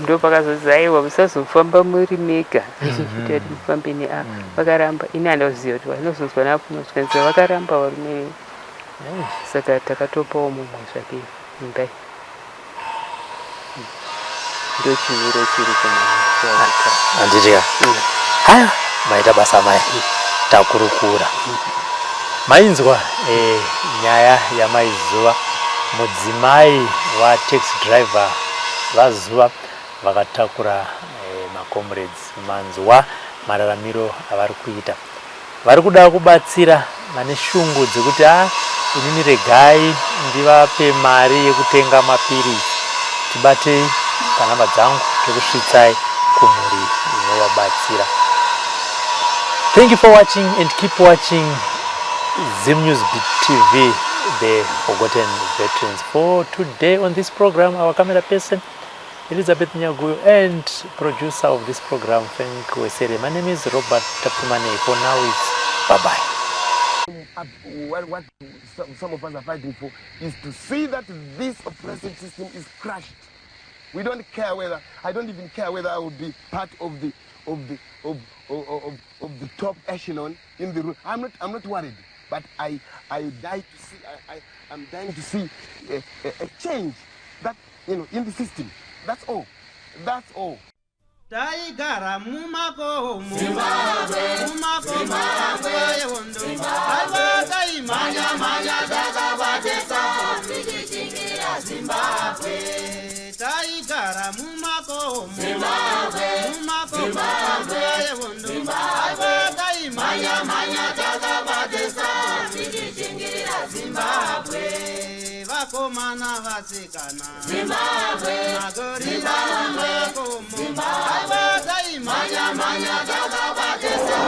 Ndopakazozaiwa musazofamba muri mega kuti ati mufambe vakaramba ini handakuziva kuti vanozonzwa napo nosvikanisa vakaramba varume. Saka takatopawo mumwe zvake imba iyi ndochimiro chiri handitya haya maita basa mai takurukura mainzwa nyaya yamaizuva mudzimai wataxi driver vazuva vakatakura macomrades manzwa mararamiro avari kuita. Vari kuda kubatsira vane shungu dzekuti inini regai ndivape mari yekutenga mapirisi tibate panhamba dzangu tokusvitsai kumhuri inovabatsira. Thank you for watching and keep watching Zim News TV, the Forgotten Veterans. For today on this program, our camera person Elizabeth Nyaguyo and producer of this program Frank Wesere. My name is Robert Tapumane. For now it's bye-bye. What some of us are fighting for is to see that this oppressive system is crushed. We don't care whether I don't even care whether I will be part of the top echelon in the room. I'm not worried, but I'm dying to see a change that in the system. That's all. That's all. Taigara mumako Zimbabwe yewondo alwaka imanya dakabatesa tikichingira Zimbabwe. Taigara mumako Zimbabwe yewondo alwaka imanya dakabatesa tikichingira Zimbabwe. Vakomana vasikana Zimbabwe magorila makomo alwaka imanya dakabatesa